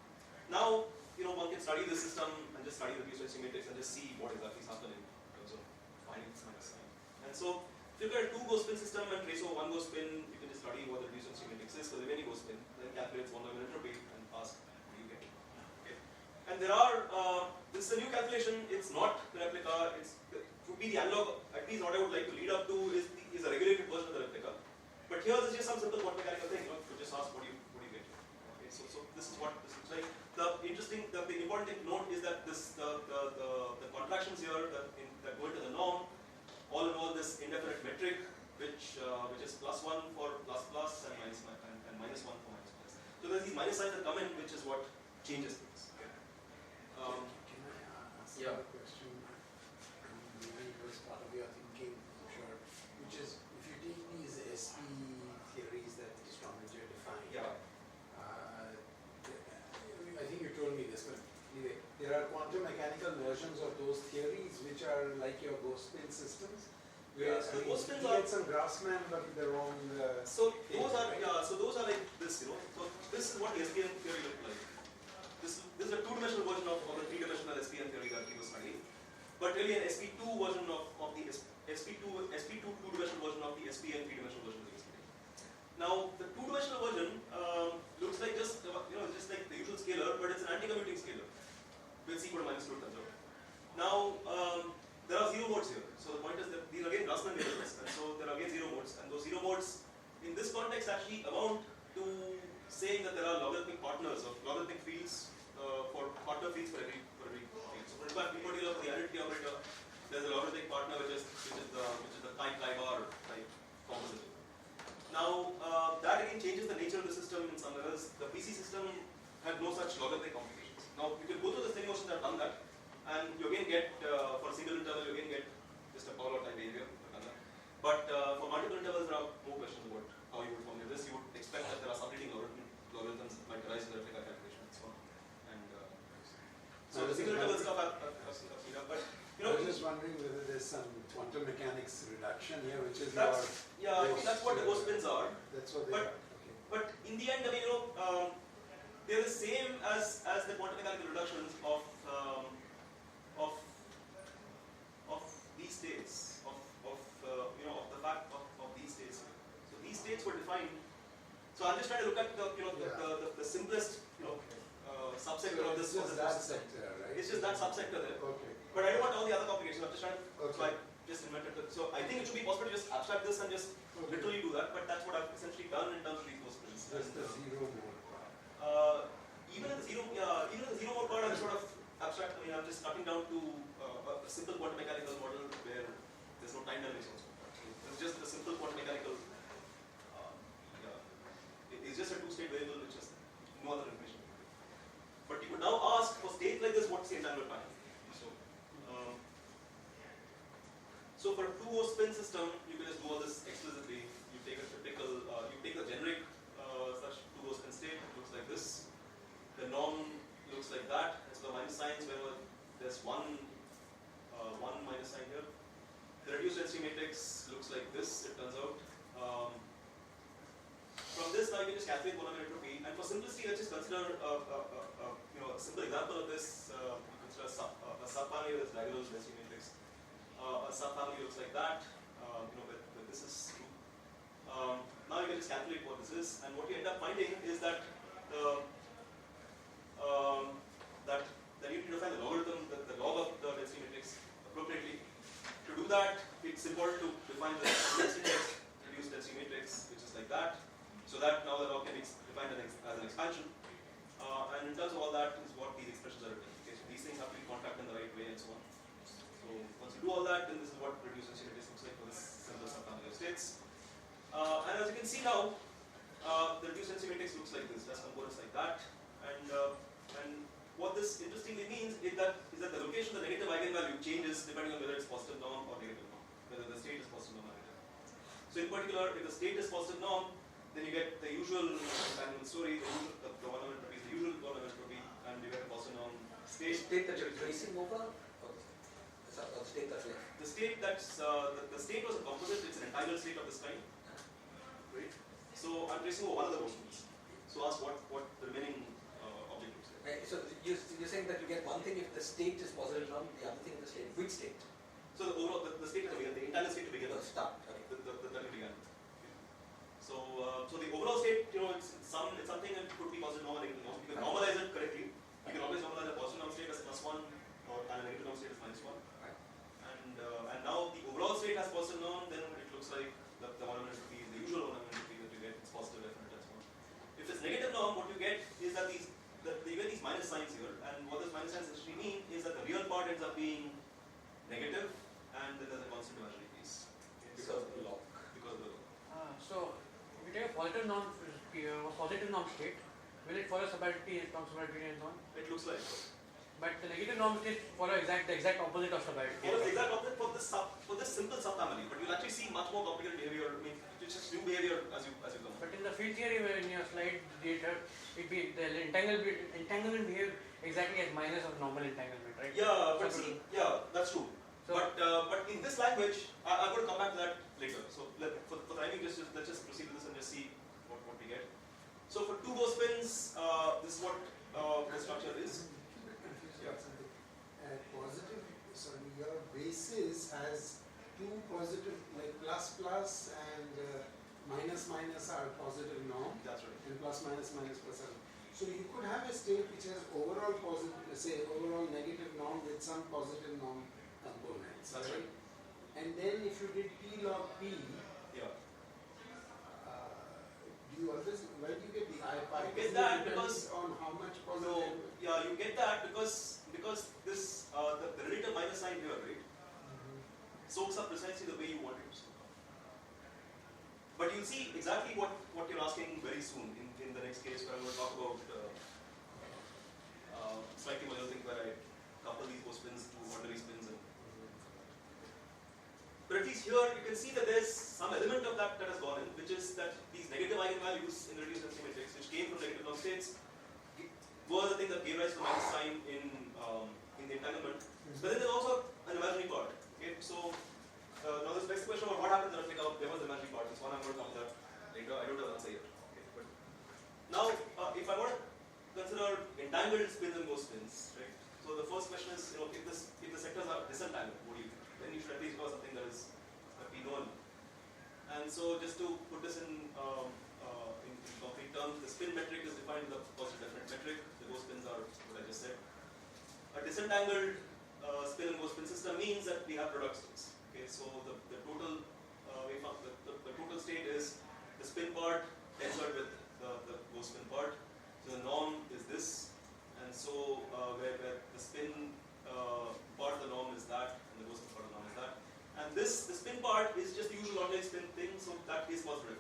Now, one can study the system and just study the reduced matrix and just see what exactly is happening in terms of finding this minus sign. And so, if you look at a 2 ghost spin system and trace over 1 ghost spin, you can just study what the reduced matrix is for the remaining ghost spin, then calculate one dimensional entropy and ask what do you get. Okay. And there are, this is a new calculation, it's not the replica, it would be the analog, at least what I would like to lead up to is a regulated version of the replica. But here there's just some simple quantum mechanical thing, to just ask what do you get. Okay, so this is what this looks like. The important thing to note is that the contractions here that go into the norm all involve this indefinite metric, which is +1 for plus and minus 1 for minus plus. So there's these minus signs that come in, which is what changes things. Okay. Can I ask a question? Maybe it was part of your thinking, I'm sure. Which is, if you take these SP theories that Strominger defined, I think you told me this, but anyway, there are quantum mechanical versions of those theories which are like your ghost spin systems. Where so ghost spins you get some Grassmann, but the wrong. So those are like this, So this is what the SPN theory looked like. This is a 2-dimensional version of the 3-dimensional SPN theory that he was studying. But really an SP2 version of the SP2 2-dimensional version of the SPN 3-dimensional version of the SPN. Now the 2-dimensional version looks like just like the usual scalar, but it's an anti-commuting scalar with C equal to -2 turns out. Now there are 0 modes here. So the point is that these are again Grassmann variables, and so there are again 0 modes, and those 0 modes in this context actually amount to saying that there are logarithmic partners of logarithmic fields for partner fields for every field. So in particular for the identity operator, there's a logarithmic partner which is the chi-bar type composite. Now that again changes the nature of the system in some levels. The PC system had no such logarithmic complications. Now you can go through the same motions that have done that, and you again get for a single interval you again get just a power law type behavior. But for multiple intervals there are more questions about how you would formulate this. You would expect that there are subleading logarithms that might arise in the replica calculation and so on. And so the single interval stuff I've seen up, but I was just wondering whether there's some quantum mechanics reduction here, which is that's what the ghost spins are. That's what they are. Okay. But in the end, I mean, they're the same as the quantum mechanical reductions of these states, of the fact of these states. So these states were defined. So I'm just trying to look at the simplest subsector of this. It's just that sector, right? It's just that subsector there. Okay. But I don't want all the other complications. I'm just trying to. Okay. So I just invented it. So I think it should be possible to just abstract this and just literally do that. But that's what I've essentially done in terms of these ghost spins. Just the 0 mode part. Even in the zero mode part, I'm sort of abstract. I mean, I'm just cutting down to a simple quantum mechanical model where there's no time dynamics also. It's just a simple quantum mechanical. It's just a 2-state variable which has no other information. But you could now ask for states like this, what's the entanglement pattern? So for a 2O spin system, you can just do all this explicitly. You take a typical, you take the generic such 2O spin state. It looks like this. The norm looks like that. And so the minus signs wherever there's one minus sign here. The reduced density matrix looks like this. It turns out. From this, now you can just calculate polynomial entropy. And for simplicity, let's just consider a simple example of this. You consider a subfamily with diagonal density matrix. A subfamily looks like that. Where this is true. Now you can just calculate what this is, and what you end up finding is that that you need to define the logarithm, the log of the density matrix appropriately. To do that, it's important to define the reduced density matrix, which is like that. So that now the log can be defined as an expansion. And in terms of all that is what these expressions are written. Okay, so these things have to be compact in the right way and so on. So once you do all that, then this is what reduced density matrix looks like for this simple subfamily of states. And as you can see now, the reduced density matrix looks like this. It has components like that. And what this interestingly means is that the location of the negative eigenvalue changes depending on whether it's positive norm or negative norm, whether the state is positive norm or negative. So in particular, if the state is positive norm, then you get the usual entanglement story, the polynomial entropy is the usual polynomial entropy, and you get a positive norm state. State that you're tracing over, or the state that's left? The state that's the state was a composite. It's an entangled state of this kind, right? So I'm tracing over one of the motions. So ask what the remaining object looks like. So you're saying that you get one thing if the state is positive norm, the other thing in the state. Which state? So the overall the state to begin, the entangled state to begin. The start. Okay. The began. So the overall state, it's something that could be positive norm or negative norm. You can normalize it correctly. You can always normalize a positive norm state as +1 or and a negative norm state as -1. Right. And now the overall state has positive norm, then it looks like the polynomial entropy is the usual polynomial entropy that you get. It's positive, definite, and so on. If it's negative norm, what you get is that you get these minus signs here, and what those minus signs actually mean is that the real part ends up being negative, and then there's a constant imaginary piece. Because of the log. Because of the So, if you take a positive norm state, will it follow subality, non-subality, and so on? It looks like. But the negative norm state follow the exact opposite of subality. Follows the exact opposite for this simple subfamily, but you'll actually see much more complicated behavior. I mean, it's just new behavior as you go. But in the field theory, where in your slide data, the entanglement behave exactly as minus of normal entanglement, right? Yeah, but see, that's true. So, But in this language, I'm going to come back to that later. So for timing, let's just proceed with this and just see what we get. So for 2 Go spins, this is what the structure is. Yeah. Positive, sorry, your basis has two positive, like plus plus and minus minus are positive norm, That's right. and plus minus minus plus are. So you could have a state which has overall positive, say overall negative norm with some positive norm components. That's right. And then if you did P log P, Yeah. do you always, where do you get the I pi? You get that because on how much So positive. yeah, you get that because this the relative minus sign here, right, soaks up precisely the way you want it to soak up. But you'll see exactly what you're asking very soon in the next case where I'm going to talk about slightly more things where I couple these Go spins to ordinary spins. But at least here you can see that there's some element of that has gone in, which is that these negative eigenvalues in the reduced density matrix, which came from negative norm states, were the thing that gave rise to the minus sign in the entanglement. But then there's also an imaginary part. Okay, so now this begs the question about what happens when I take out there was the imaginary part. This one I'm going to come to that later. I don't have an answer yet. Okay, but now if I want to consider entangled spins and Go spins, right? So the first question is, if the sectors are disentangled, what do you think? Then you should at least know something that we know. And so just to put this in concrete terms, the spin metric is defined with a positive definite metric. The Go spins are what I just said. A disentangled spin and Go spin system means that we have product states. Okay, so the total the total state is the spin part tensored with the Go spin part. So the norm is this, and so where the spin part of the norm is that, and the Go spin part of the norm is that. And the spin part is just the usual ordinary spin thing, so that is positive.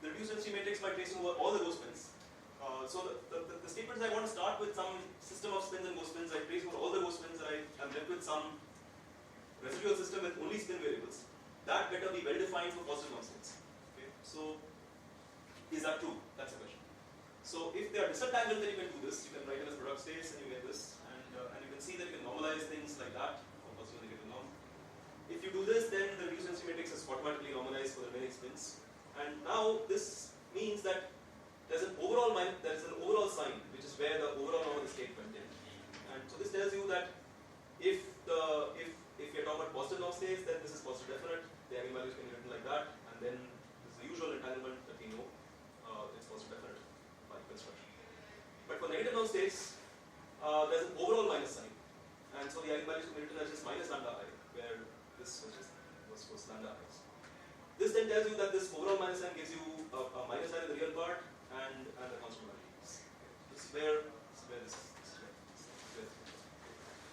The reduced density matrix by tracing over all the Go spins. So the statements I want to start with some system of spins and Go spins. I trace over all the Go spins, and I'm left with some residual system with only spin variables, that better be well defined for positive norm states. Okay? So, is that true? That's the question. So, if they are disentangled, then you can do this. You can write them as product states and you get this. And you can see that you can normalize things like that for positive and negative norm. If you do this, then the reduced density matrix is automatically normalized for the remaining spins. And now this means that there's an overall sign, which is where the overall norm of the state went in. And so this tells you that if you're talking about positive norm states, then this is positive definite. The eigenvalues can be written like that, and then this is the usual entanglement that we know. It's positive definite by construction. But for negative norm states, there's an overall minus sign, and so the eigenvalues can be written as just minus lambda I, where this was lambda I. This then tells you that this overall minus sign gives you a minus sign in the real part and a constant value. This is where this is.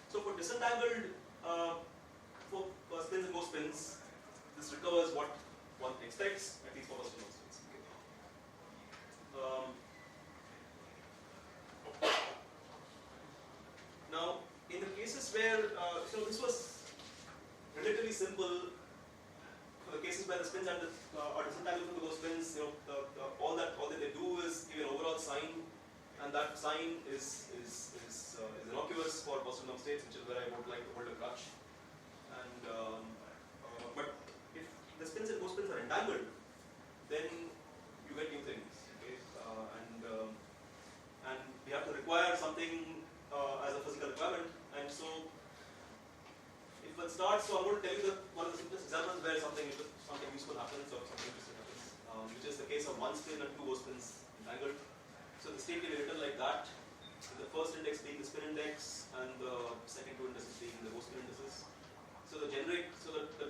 So for disentangled, for spins and no spins, this recovers what one expects, at least for positive norm states. Now, in the cases where, this was relatively simple. For the cases where the spins are disentangled from those spins, all that they do is give an overall sign, and that sign is innocuous for positive norm states, which is where I would like to hold a crutch. And but if the spins and co-spins are entangled, then you get new things. Okay, and we have to require something as a physical requirement, and so. If it starts, so I'm going to tell you one of the simplest examples where something useful happens or something interesting happens, which is the case of one spin and two spins entangled. So the state will be written like that, with the first index being the spin index and the second two indices being the spin indices. So the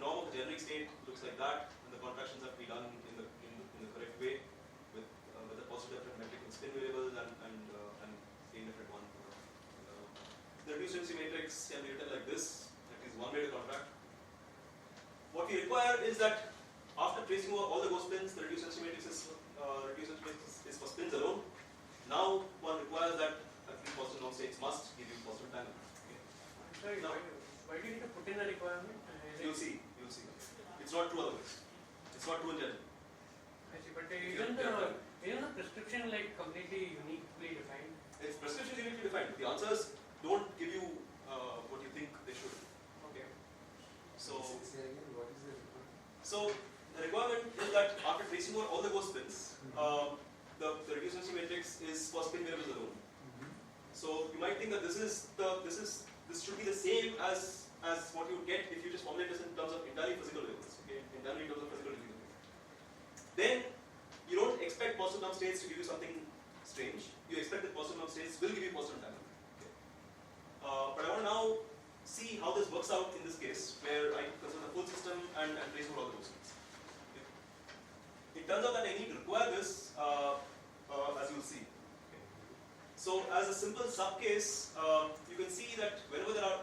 norm of the generic state looks like that, and the contractions have to be done in the correct way with a positive definite metric in spin variables and a definite one. The reduced density matrix can be written like this. One way to contract. What we require is that after tracing over all the spins, the reduced density matrix is for spins alone. Now one requires that at least positive norm states must give you positive entanglement. Okay. Sorry, Now, why do you need to put in a requirement? You'll see. It's not true otherwise. It's not true in general. I see, but isn't the prescription like completely uniquely defined? It's prescription uniquely defined. The answers don't give you what you think they should. So the requirement is that after tracing over all the spins, the reduced density matrix is for spin variables alone. So you might think that this should be the same as what you would get if you just formulate this in terms of entirely physical variables. Okay, entirely in terms of physical variables. Then you don't expect positive norm states to give you something strange. You expect that positive norm states will give you positive entanglement. Okay. But I want to now see how this works out in this case, where I consider the full system and trace over all the spins. Okay. It turns out that I need to require this, as you'll see. Okay. So, as a simple subcase, you can see that whenever there are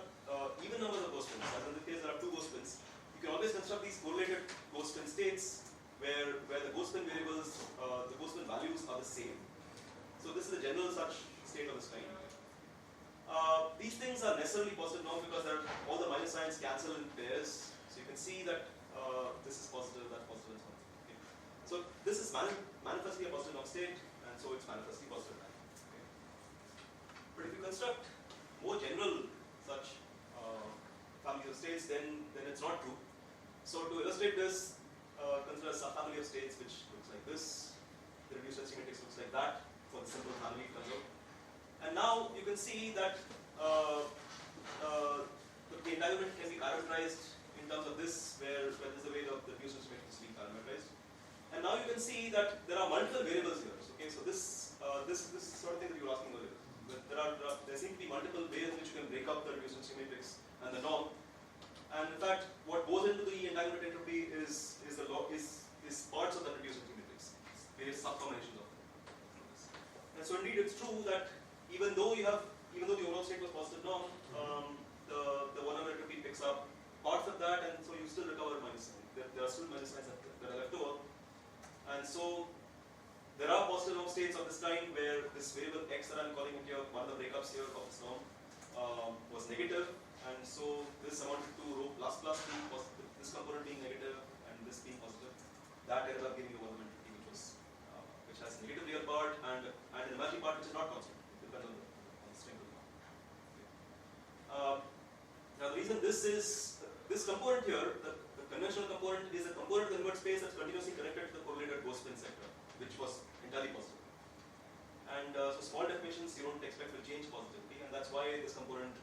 even numbers of spins, as in the case there are two spins, you can always construct these correlated spin states where the spin variables, the spin values are the same. So, this is a general such state of this kind. These things are necessarily positive norm because all the minus signs cancel in pairs. So you can see that this is positive, that's positive, and so on. Okay. So this is manifestly a positive norm state, and so it's manifestly positive. Okay. But if you construct more general such families of states, then it's not true. So to illustrate this, consider a subfamily of states which looks like this. The reduced density matrix looks like that for the simple family turns out. And now you can see that the entanglement can be parameterized in terms of this, where this is the way the reduced density matrix is being parameterized. And now you can see that there are multiple variables here. Okay, so this sort of thing that you were asking earlier. There seem to be multiple ways in which you can break up the reduced density matrix and the norm. And in fact, what goes into the entanglement entropy is parts of the reduced density matrix, various subcombinations of them. And so indeed, it's true that even though the overall state was positive norm, the 1 over entropy picks up parts of that, and so you still recover minus sign. There are still minus signs that are left over. And so there are positive norm states of this kind where this variable x that I'm calling it here, one of the breakups here of this norm, was negative, and so this amounted to rho plus plus being positive, this component being negative, and this being positive. That ended up giving you 1 150, which has a negative real part and an imaginary part which is not constant. It depends on the string of the part. Now the reason this component here, the conventional component, is a component of the invert space that's continuously connected to the correlated ghost spin sector, which was entirely positive. And so small deformations you don't expect will change positively, and that's why this component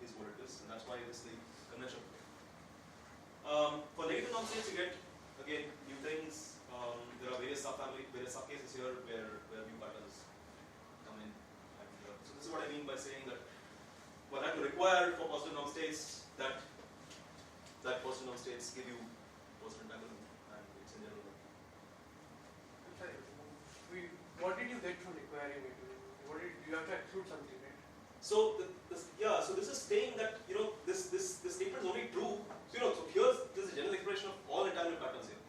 is what it is, and that's why this is the conventional. For negative norm states, you get again new things. There are various subcases here where new patterns come in. And, so this is what I mean by saying that one had to require for positive norm states that positive norm states give you positive entanglement, and it's in general. I'm sorry. What did you get from requiring it? You have to exclude something, right? So so this is saying that this statement is only true. So so here's this is a general expression of all entanglement patterns here.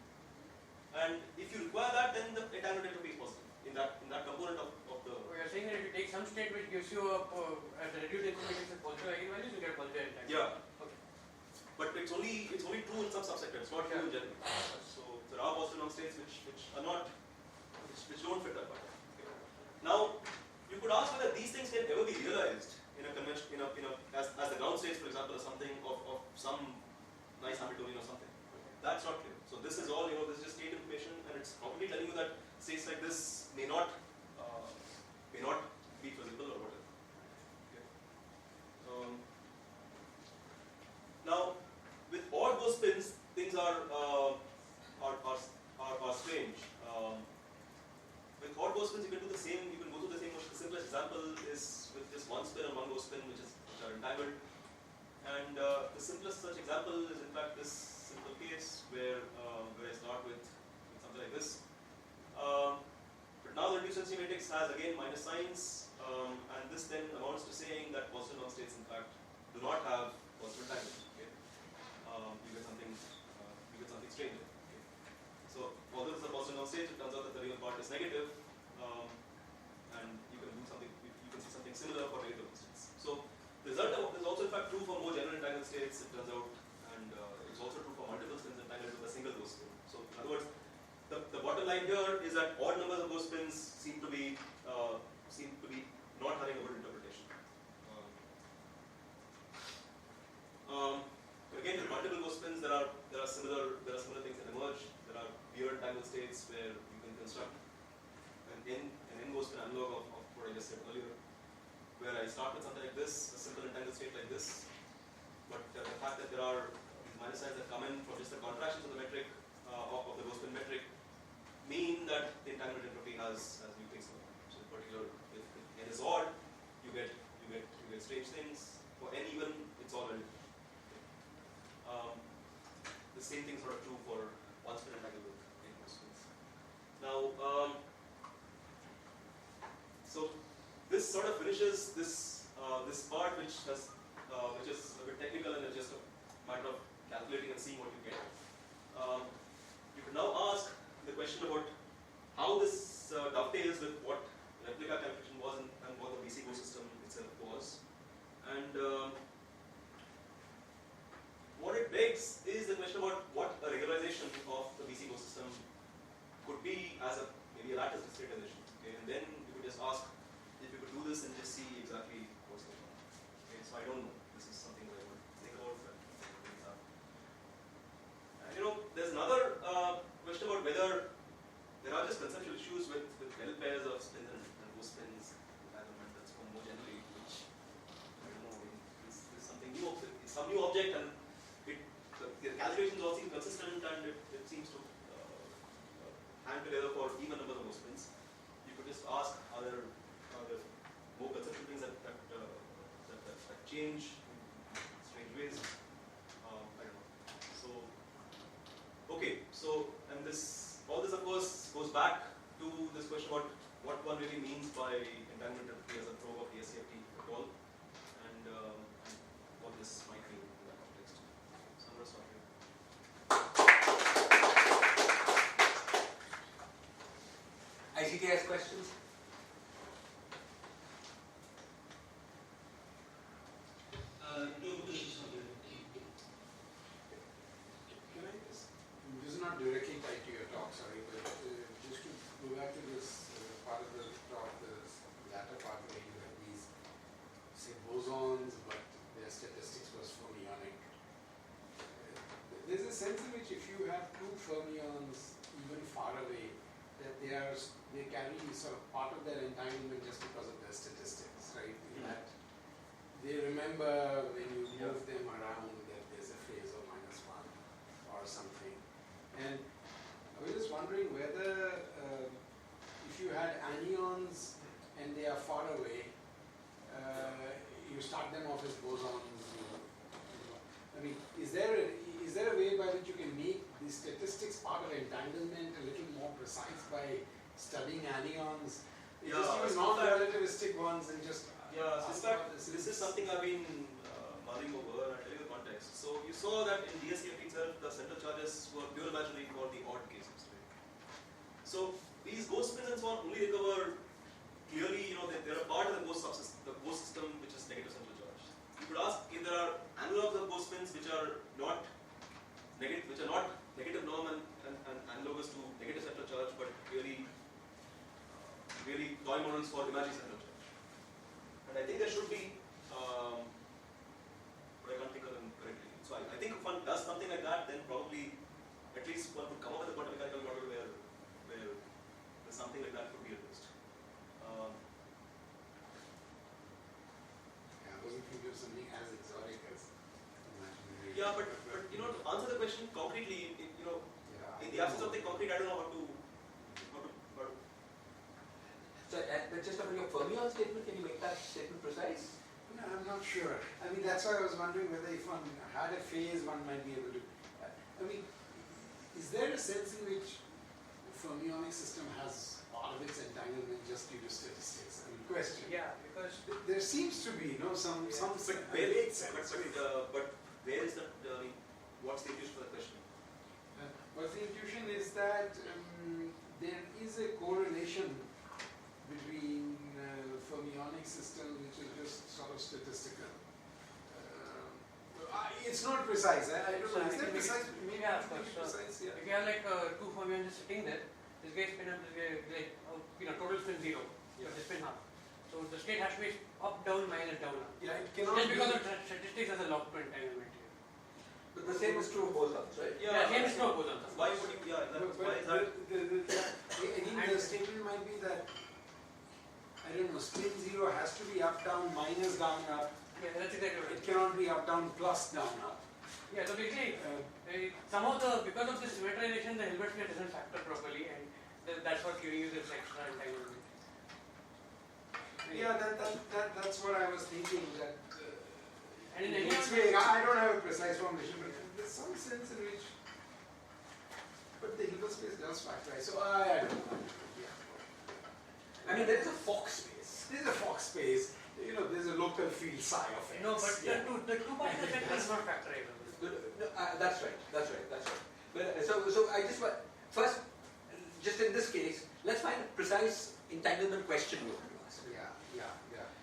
And if you require that, then the entanglement entropy is positive in that component of the. So you're saying that if you take some state which gives you a reduced information with positive eigenvalues, you get positive entanglement. Yeah. Okay. But it's only true in some subsector. It's not true in general. So there are positive norm states which are not which don't fit that pattern. Okay. Now you could ask whether these things can ever be realized in a convention as the ground states, for example, or something of some nice Hamiltonian or something. That's not clear. So this is all this is just state information, and it's probably telling you that states like this may not be feasible or whatever. Okay. Now with odd ghost spins, things are strange. With odd ghost spins, you can do the same. You can go through the same motion. The simplest example is with just one spin and one ghost spin, which are entangled. And the simplest such example is in fact this simple case where I start with something like this. But now the reduced density matrix has again minus signs, and this then amounts to saying that positive norm states in fact do not have positive entanglement. Okay? You get something strange. Okay? So although it's a positive norm state, it turns out that the real part is negative, and you can do something. You can see something similar for negative norm states. So the result is also in fact true for more general entangled states. It turns out, and it's also true for multiple spins entangled with a single ghost spin. So in other words, the bottom line here is that odd numbers of ghost spins seem to be not having a good interpretation. Again, with multiple ghost spins, there are similar things that emerge. There are weird entangled states where you can construct an n ghost spin analog of what I just said earlier, where I start with something like this, a simple entangled state like this, but the fact that there are these minus signs that come in from just the contractions of the metric of the ghost spin metric mean that the entanglement entropy has new things going on. So in particular, if n is odd, you get strange things. For n even, it's all relative. The same thing is sort of true for one spin entangled with n ghost spins. Now, so this sort of finishes this part, which is a bit technical and it's just a matter of calculating and seeing what you get. You can now ask the question about how this dovetails with what replica calculation was and what the BC ghost system itself was. And what it begs is the question about what a regularization of the BC ghost system could be as maybe a lattice discretization. Okay? And then you could just ask if you could do this and just see exactly what's going on. Okay? So I don't know. This is something that I would think about. And there's another question about whether there are just conceptual issues with L pairs of spins and ghost spins entanglement. That's one more generally, which I don't know. Is something new? It's some new object, and the calculations all seem consistent, and it seems to hang together for even numbers of ghost spins. You could just ask, are there more conceptual things that change in strange ways? I don't know. So, okay. So, and all this of course goes back to this question about what one really means by entanglement entropy as a probe of the SCFT at all, and what this might mean in that context. So I'm going to stop here. ICTS questions? sense in which if you have two fermions even far away, that they carry sort of part of their entanglement just because of their statistics, right? That they remember when you move them around that there's a phase of -1 or something. And I was just wondering whether if you had anions and they are far away, you start them off as bosons. I mean, is there a way by which you can make the statistics part of entanglement a little more precise by studying anions? Yeah, Just use so non-relativistic ones and just Yeah, so in fact, this is something I've been mulling over, and I'll tell you the context. So you saw that in DSKP itself, the central charges were pure imaginary for the odd cases. Right? So these ghost spins and so on only recover clearly, they're a part of the ghost system which is negative central charge. You could ask if there are analogs of ghost spins which are not negative norm and analogous to negative central charge, but really toy models for imaginary central charge. And I think there should be, but I can't think of them correctly. So I think if one does something like that, then probably at least one could come up with a quantum mechanical model where something like that could be reduced. I wasn't thinking of something as exotic as imaginary. Yeah, but to answer the question concretely, in the absence of the concrete, I don't know how to. So, just on your fermion statement, can you make that statement precise? No, I'm not sure. I mean, that's why I was wondering whether if one had a phase, one might be able to. I mean, is there a sense in which the fermionic system has part of its entanglement just due to statistics? I mean, question. Yeah, because There seems to be, some But where where is the? What's the intuition for the question? But the intuition is that there is a correlation between fermionic system, which is just sort of statistical. It's not precise. I don't know. Is that precise? Maybe yeah, it could be but, precise. Yeah. if you have like two fermions just sitting there, this guy spin up, this guy total spin 0, but this spin half. So the state has to be up, down, minus, down, up. Yeah, it cannot Just be. because of statistics as a log to entanglement here. But the same is true of bosons, right? Yeah, same is true of bosons. Why would you? Yeah, why is that? I think the statement might be that, I don't know, spin 0 has to be up, down, minus, down, up. Yeah, that's exactly right. It cannot be up, down, plus, down, up. Yeah, so basically, somehow because of this symmetrization, the Hilbert sphere doesn't factor properly, and that's what giving you this extra entanglement. Yeah, that's what I was thinking. That And in in any which of way, I don't have a precise formulation, but there's some sense in which. But the Hilbert space does factorize, so I don't know. Yeah. I mean, there is a Fox space. There's a Fox space. There's a local field psi of x. no, but yeah. the two particle vector is not factorable. That's right. But, so I just want, first, just in this case, let's find a precise entanglement question you want to ask. Yeah.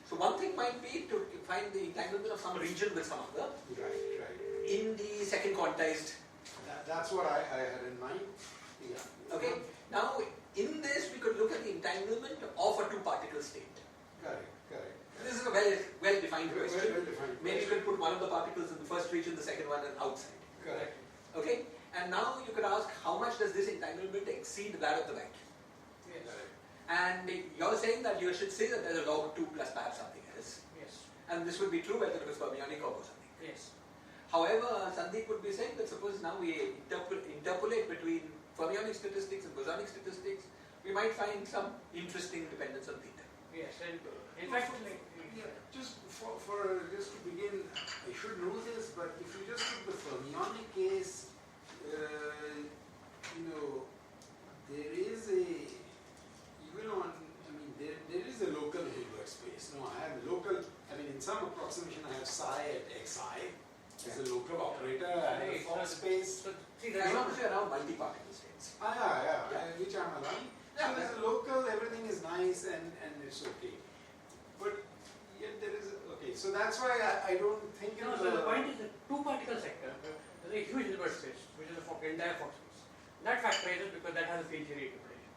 So one thing might be to find the entanglement of some region with some other Right. in the second quantized. That's what I had in mind. Yeah. Okay. Now in this we could look at the entanglement of a two-particle state. Correct. This is a well-defined question. Well defined. Maybe you can put one of the particles in the first region, the second one outside. Correct. Okay. And now you could ask how much does this entanglement exceed that of the vacuum? Yes. Correct. And you're saying that you should say that there's a log 2 plus perhaps something else. Yes. And this would be true whether it was fermionic or bosonic. Yes. However, Sandeep would be saying that suppose now we interpolate between fermionic statistics and bosonic statistics, we might find some interesting dependence on theta. Yes. And in fact, Just just to begin, I should know this, but if you just took the fermionic case, there is there is a local Hilbert space. No, I have local. In some approximation, I have psi at xi as a local operator. I have a Fox space. so see, As that's long as you're around multi-particle states. Which I'm aligned. Yeah. So there's a local, everything is nice and it's okay. But yet there is, so that's why I don't think no, so the point is the two-particle sector, there's a huge Hilbert space, which is the entire Fox space. That factorizes because that has a field theory interpretation.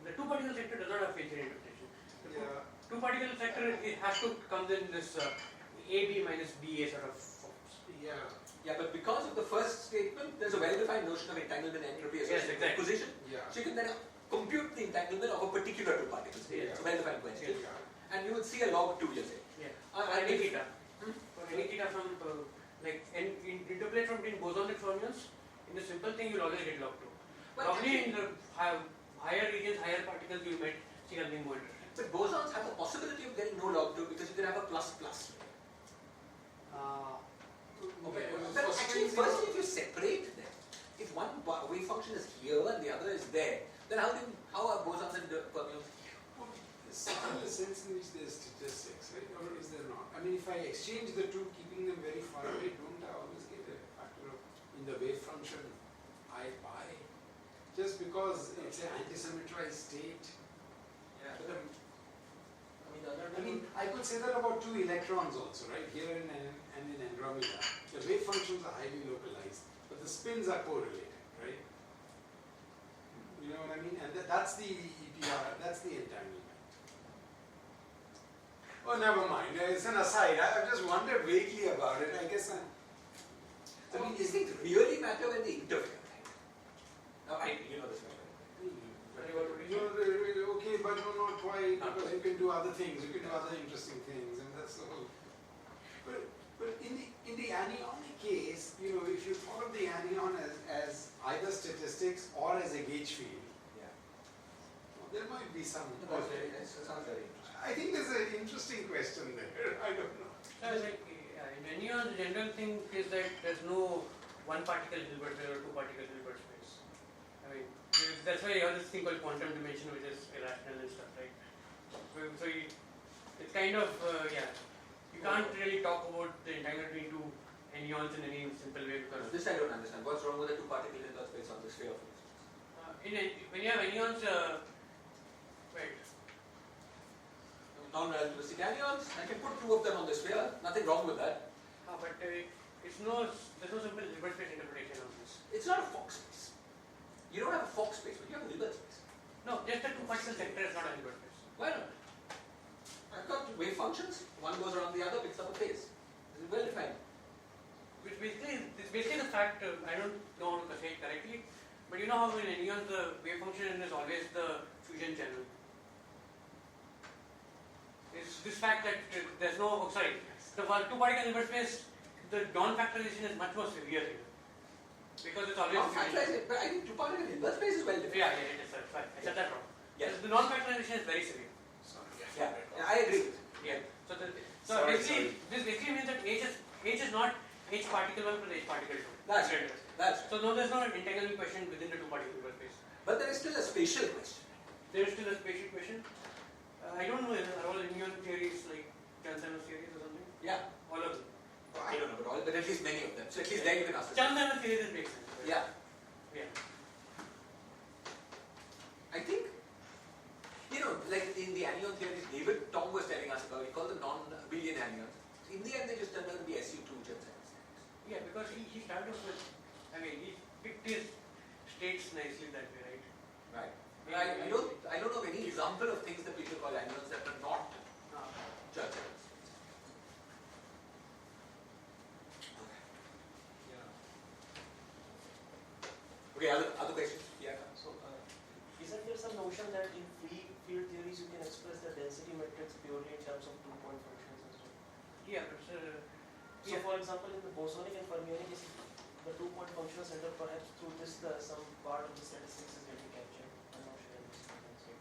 The two-particle sector does not have field theory interpretation. The two-particle sector, it has to come in this AB minus BA sort of forms. Yeah. Yeah, but because of the first statement, there's a well-defined notion of entanglement entropy Yes, associated with exactly. position. Yeah. So you can then compute the entanglement of a particular two particle state. Yeah. It's a well-defined question. Yeah. And you would see a log 2, you say. Yeah. Uh, For and any if- theta. For any theta from interpolate from between bosons and fermions, in the simple thing you'll always get log 2. But Probably in the higher regions, higher particles, you might see something more interesting. But bosons have the possibility of getting no log 2 because you can have a plus plus. Okay. But actually, firstly, if you separate them, if one wave function is here and the other is there, then how are bosons and fermions? There's still a sense in which there's statistics, right? Or is there not? I mean, if I exchange the two, keeping them very far away, don't I always get a factor of, in the wave function I pi? Just because it's an antisymmetrized state. Yeah. I mean, I could say that about two electrons also, right? Here and in Andromeda. The wave functions are highly localized, but the spins are correlated, right? You know what I mean? And that's the EPR, that's the entanglement. Oh, never mind. It's an aside. I've just wondered vaguely about it. I guess I mean, these things really matter when they interfere. Now, you know this better. Okay, but no, not quite, Not because quite. you can do other things, you can do other interesting things, and that's the whole. But in the anionic case, you know, if you thought of the anion as either statistics or as a gauge field, Yeah. there might be some. That's very nice. That sounds very interesting. I think there's an interesting question there. I don't know. In anyone, the general thing is that there's no one particle Hilbert space or two particle Hilbert space. I mean, that's why you have this thing called quantum dimension, which is irrational and stuff, right? So it's kind of, you can't really talk about the entanglement between two anyons in any simple way because This I don't understand. What's wrong with the two particle Hilbert space on the sphere, for instance? when you have anyons, wait, Non-relativistic anions, I can put two of them on the sphere. Nothing wrong with that. but there's no simple Hilbert space interpretation of this. It's not a Fock space. You don't have a Fock space, but you have a Hilbert space. No, just the two particle sector is not a Hilbert space. Why not? I've got wave functions. One goes around the other, picks up a phase. This is well defined. Which basically the fact, I don't know how to say it correctly, but you know how in anyons the wave function is always the fusion channel. It's this fact that there's no, the two particle Hilbert space, the non-factorization is much more severe here. Because it's always Non-factorization, but I think two particle Hilbert space is well defined. Yeah, it is, sorry, I said that wrong. Yes. The non-factorization is very severe. Yeah, I agree with it. Yeah. So Sorry, basically, this basically means that H is not H particle 1 plus H particle 2. That's right. That's right. So no, there's no entanglement question within the two particle Hilbert space. But there is still a spatial question. There is still a spatial question. I don't know, are all anyon theories like Chern-Simons theories or something? Yeah. All of them. I don't know about all, but at least many of them. So at least there you can ask. Chern-Simons theories make sense. Right? Yeah. Yeah. I think, like in the anion theories, David Tong was telling us about, we call them non-abelian anions. In the end, they just turned out to be SU2 Chern-Simons. Yeah, because he started off with, he picked his states nicely that way, right? Right. I don't know of any example of things that we should call anions that are not Chern-Simons. Okay, other questions? Yeah. So, isn't there some notion that in free field theories you can express the density matrix purely in terms of two-point functions as well? Yeah, but So, yeah. for example, in the bosonic and fermionic, the two-point function center perhaps through this some part of the statistics is getting captured. I'm not sure I understand.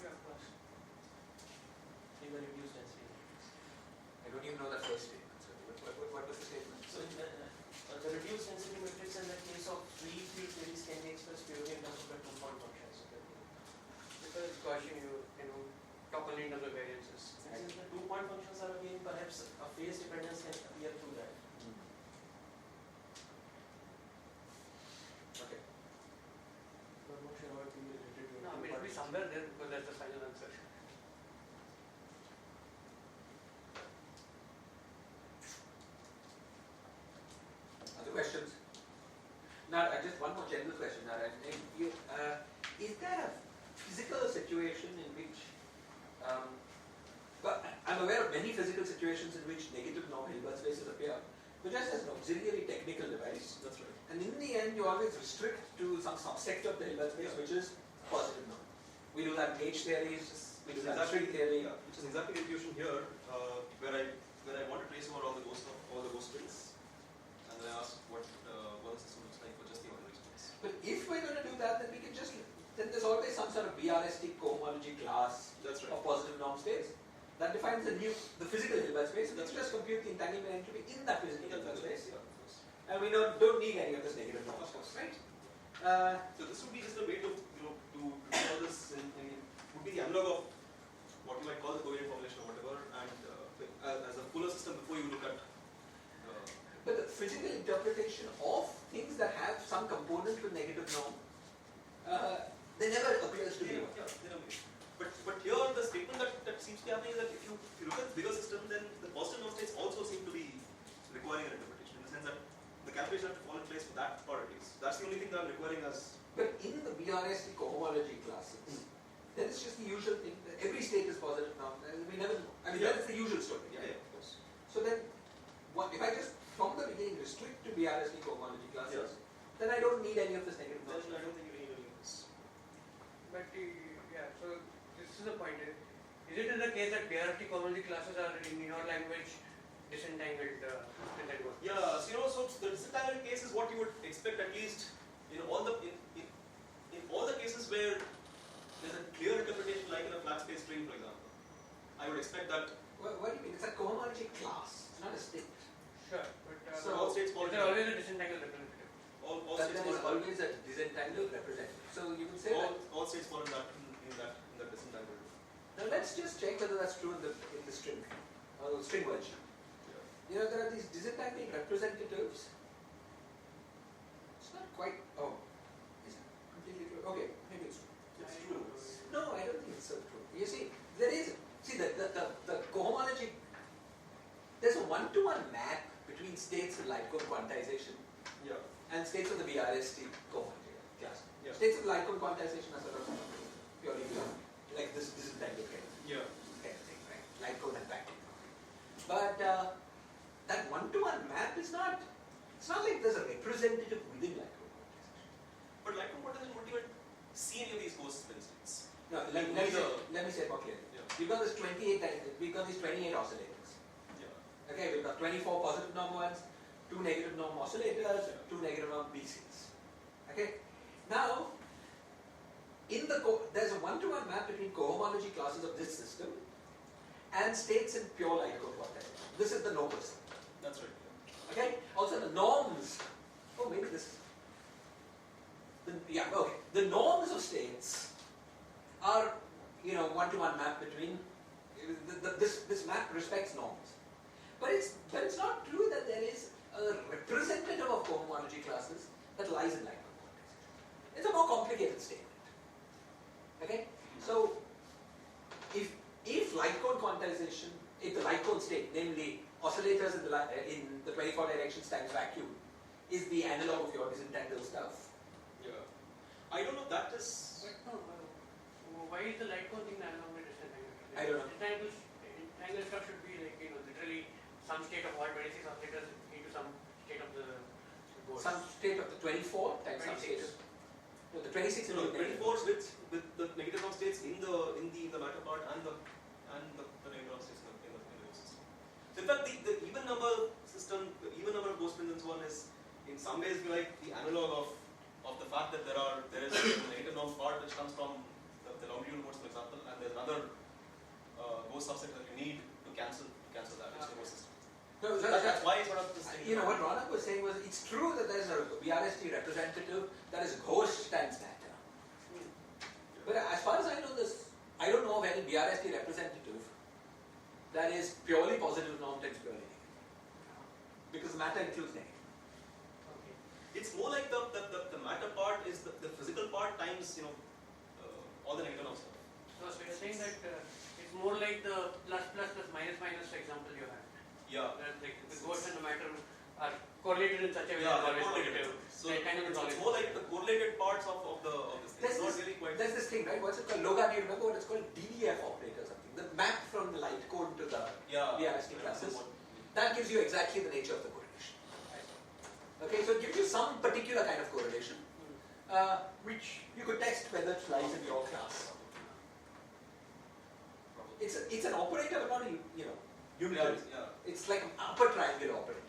Yeah, of course. In the reduced density matrix. I don't even know that first statement. So what was the statement? So, the reduced density matrix in the case of free field theories can be expressed purely in terms of the two-point functions. Because it's Gaussian, you talk only in terms of variances. Since the two-point functions are again, perhaps a phase dependence can appear through that. Okay. I'm not sure how it will be related to No, I mean, it will be somewhere there because that's the final answer. Other questions? Now, just one more general question. Now, is there a physical situation in which, but I'm aware of many physical situations in which negative norm Hilbert spaces appear, but just as an auxiliary technical device. That's right. And in the end, you always restrict to some subsect of the Hilbert space, Yeah. which is positive norm. We do that in H theories, we do Which is that in exactly string theory. Yeah, which is exactly the intuition here, where I want to trace over all the ghost strings, and then I ask what the system looks like for just the ordinary strings. But if we're going to do that, then we can just, then there's always some sort of BRST cohomology class That's right. of positive norm space that defines the physical Hilbert space, and we That's can just compute the entanglement entropy in that physical Hilbert space. Yeah, of course. And we don't need any of this negative norm, of course, right? So this would be just a way to to do all this would be the analog of what you might call the covariant formulation or whatever, and as a fuller system before you look at. But the physical interpretation of things that have some component with negative norm, they never appears to be one. Yeah, they don't. But here the statement that seems to be happening is that if you look at the bigger system, then the positive norm states also seem to be requiring an interpretation in the sense that the calculation has to fall in place for that part at least. That's the only thing that I'm requiring as. But in the BRST cohomology classes, then it's just the usual thing. That every state is positive norm. We never know. I mean, Yeah. that is the usual story. Yeah, of course. So then, what if I just from the beginning restrict to BRST cohomology classes? Then I don't need any of this negative Then norm. I don't think you need any of this. But yeah, so this is the point. Is it in the case that BRT cohomology classes are in your language disentangled? Yeah, so the disentangled case is what you would expect at least in all the in all the cases where there's a clear interpretation, like in a flat space string, for example. I would expect that. What do you mean? It's a cohomology class. It's not a state. Sure, but So all states fall is into there always a disentangled representative? all But states there fall is always a disentangled representative. So you would say that. all states fall in that disentangled. Now let's just check whether that's true in the string version. You know, there are these disentangled representatives. It's not quite. Oh, is it completely true? Okay, maybe it's true. It's true. No, I don't think it's so true. You see, there is. See, the cohomology. There's a one-to-one map between states of Lightcone quantization Yeah. and states of the BRST cohomology class. Yeah. States of Lightcone quantization are sort of purely pure, like this disentangled kind Yeah. of thing, right? Lightcone and backend. But that one-to-one map is not. It's not like there's a representative within Lightcone quantization. But like what doesn't even see any of these ghosts, for instance. No, let me say it more clearly. Yeah. We've got these 28 oscillators. Yeah. Okay, we've got 24 positive norm ones, 2 negative norm oscillators, 2 negative norm BCs. Okay, now there's a one-to-one map between cohomology classes of this system and states in pure Lightcone quantization. This is the no person. That's right. Okay, also the norms. Oh, maybe this. The norms of states are, one-to-one map between. This map respects norms, but it's not true that there is a representative of cohomology classes that lies in Lightcone quantization. It's a more complicated statement. Okay, so if Lightcone quantization, if the Lightcone state, namely oscillators in the 24 directions times vacuum, is the analog of your disentangled stuff. Yeah. I don't know. That is. But no, why is the Lightcone thing analog with disentangled? I don't know. Disentangled stuff should be like, literally some state of all 26 oscillators into some state of the board. Some state of the 24 times some state of. No, the 26 No, is 24 with the negative norm states in the matter part and the negative norm states in the ghost system. So in fact, the even number system, the even number of ghost pins and so on is in some ways like the analog of the fact that there is a negative norm part which comes from the longitudinal modes, for example, and there's another ghost subset that you need to cancel that. It's the ghost system. No, That's why sort of this thing. what Ronak was saying was it's true that there's a BRST representative that is ghost times matter. But as far as I know this, I don't know of any BRST representative that is purely positive norm times purely negative. Because matter includes negative. Okay. It's more like the matter part is the physical part times all the negative norm stuff. So you're saying that it's more like the plus minus example you had. Yeah. That like the ghost and the matter are correlated in such a way Yeah, that they're always correlated. positive. So They're kind of it's always more like positive. the correlated parts of this thing. It's not really quite. There's this thing, right? What's it called? Loga, do you remember what it's called? DDF operator or something. The map from the light code to the Yeah. BRST classes. That gives you exactly the nature of the correlation. Okay, so it gives you some particular kind of correlation, which you could test whether it lies in your class. It's an operator, but not a unitary. Yeah. It's like an upper triangular operator.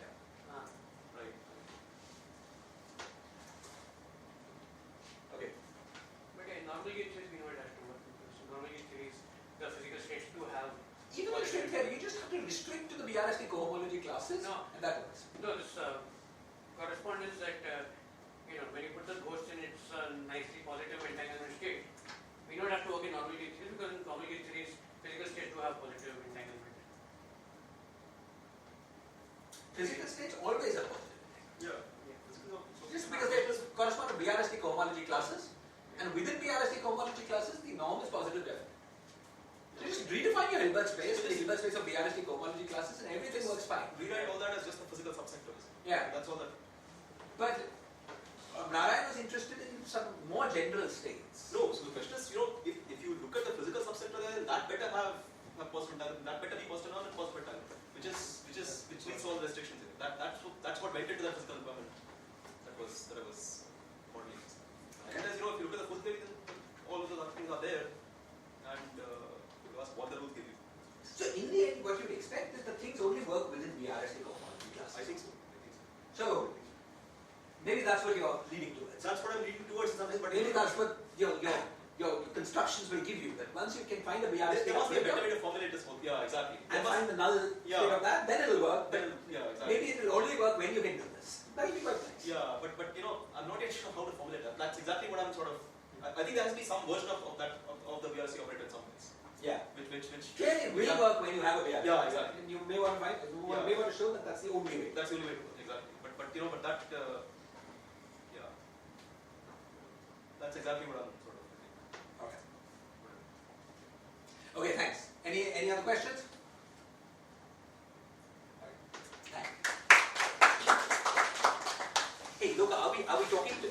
Right. Okay. But in normal gauge theories, we know it has to work. So normal gauge theories, the physical states do have. Even in string theory, you just have to restrict to the BRST cohomology classes, No. and that works. No, this correspondence that when you put the ghost in its nicely positive entanglement state, we don't have to work in normal gauge theories because in normal gauge theories, physical states do have positive entanglement. Physical states always are positive. Yeah. Just because they correspond to BRST cohomology classes, and within BRST cohomology classes, the norm is positive definite. So just redefine your Hilbert space, the Hilbert space of BRST cohomology classes, and everything works fine. Rewrite all that as just the physical subsectors. Yeah. That's all that. But Narayan was interested in some more general states. No, so the question is, if you look at the physical subsector there, that better have positive entanglement, that better be positive and positive entanglement, which leads to all the restrictions in it. That's what went into that physical requirement that I was modeling. And as if you look at the full theory, then all of those other things are there, and you ask what the rules give you. So in the end, what you'd expect is that things only work within BRST cohomology classes. I think so. So maybe that's what you're leading towards. That's what I'm leading towards in some ways, but Maybe that's what your constructions will give you. That once you can find a BRST there must be a better operator way to formulate this whole. Yeah, exactly. and find the null Yeah. state of that, then it'll work. But Yeah, exactly. maybe it will only work when you can do this. That will be quite nice. Yeah, but I'm not yet sure how to formulate that. That's exactly what I'm sort of. I think there has to be some version of that of the BRC operator in some ways. Yeah. Which Clearly, it will Yeah. work when you have a BRST. Yeah, exactly. And you may want to find, may want to show that that's the only way. That's the only way to do it, exactly. But that, yeah, that's exactly what I'm sort of thinking. Okay. Okay, thanks. Any other questions? Thanks. Hey, look, are we talking to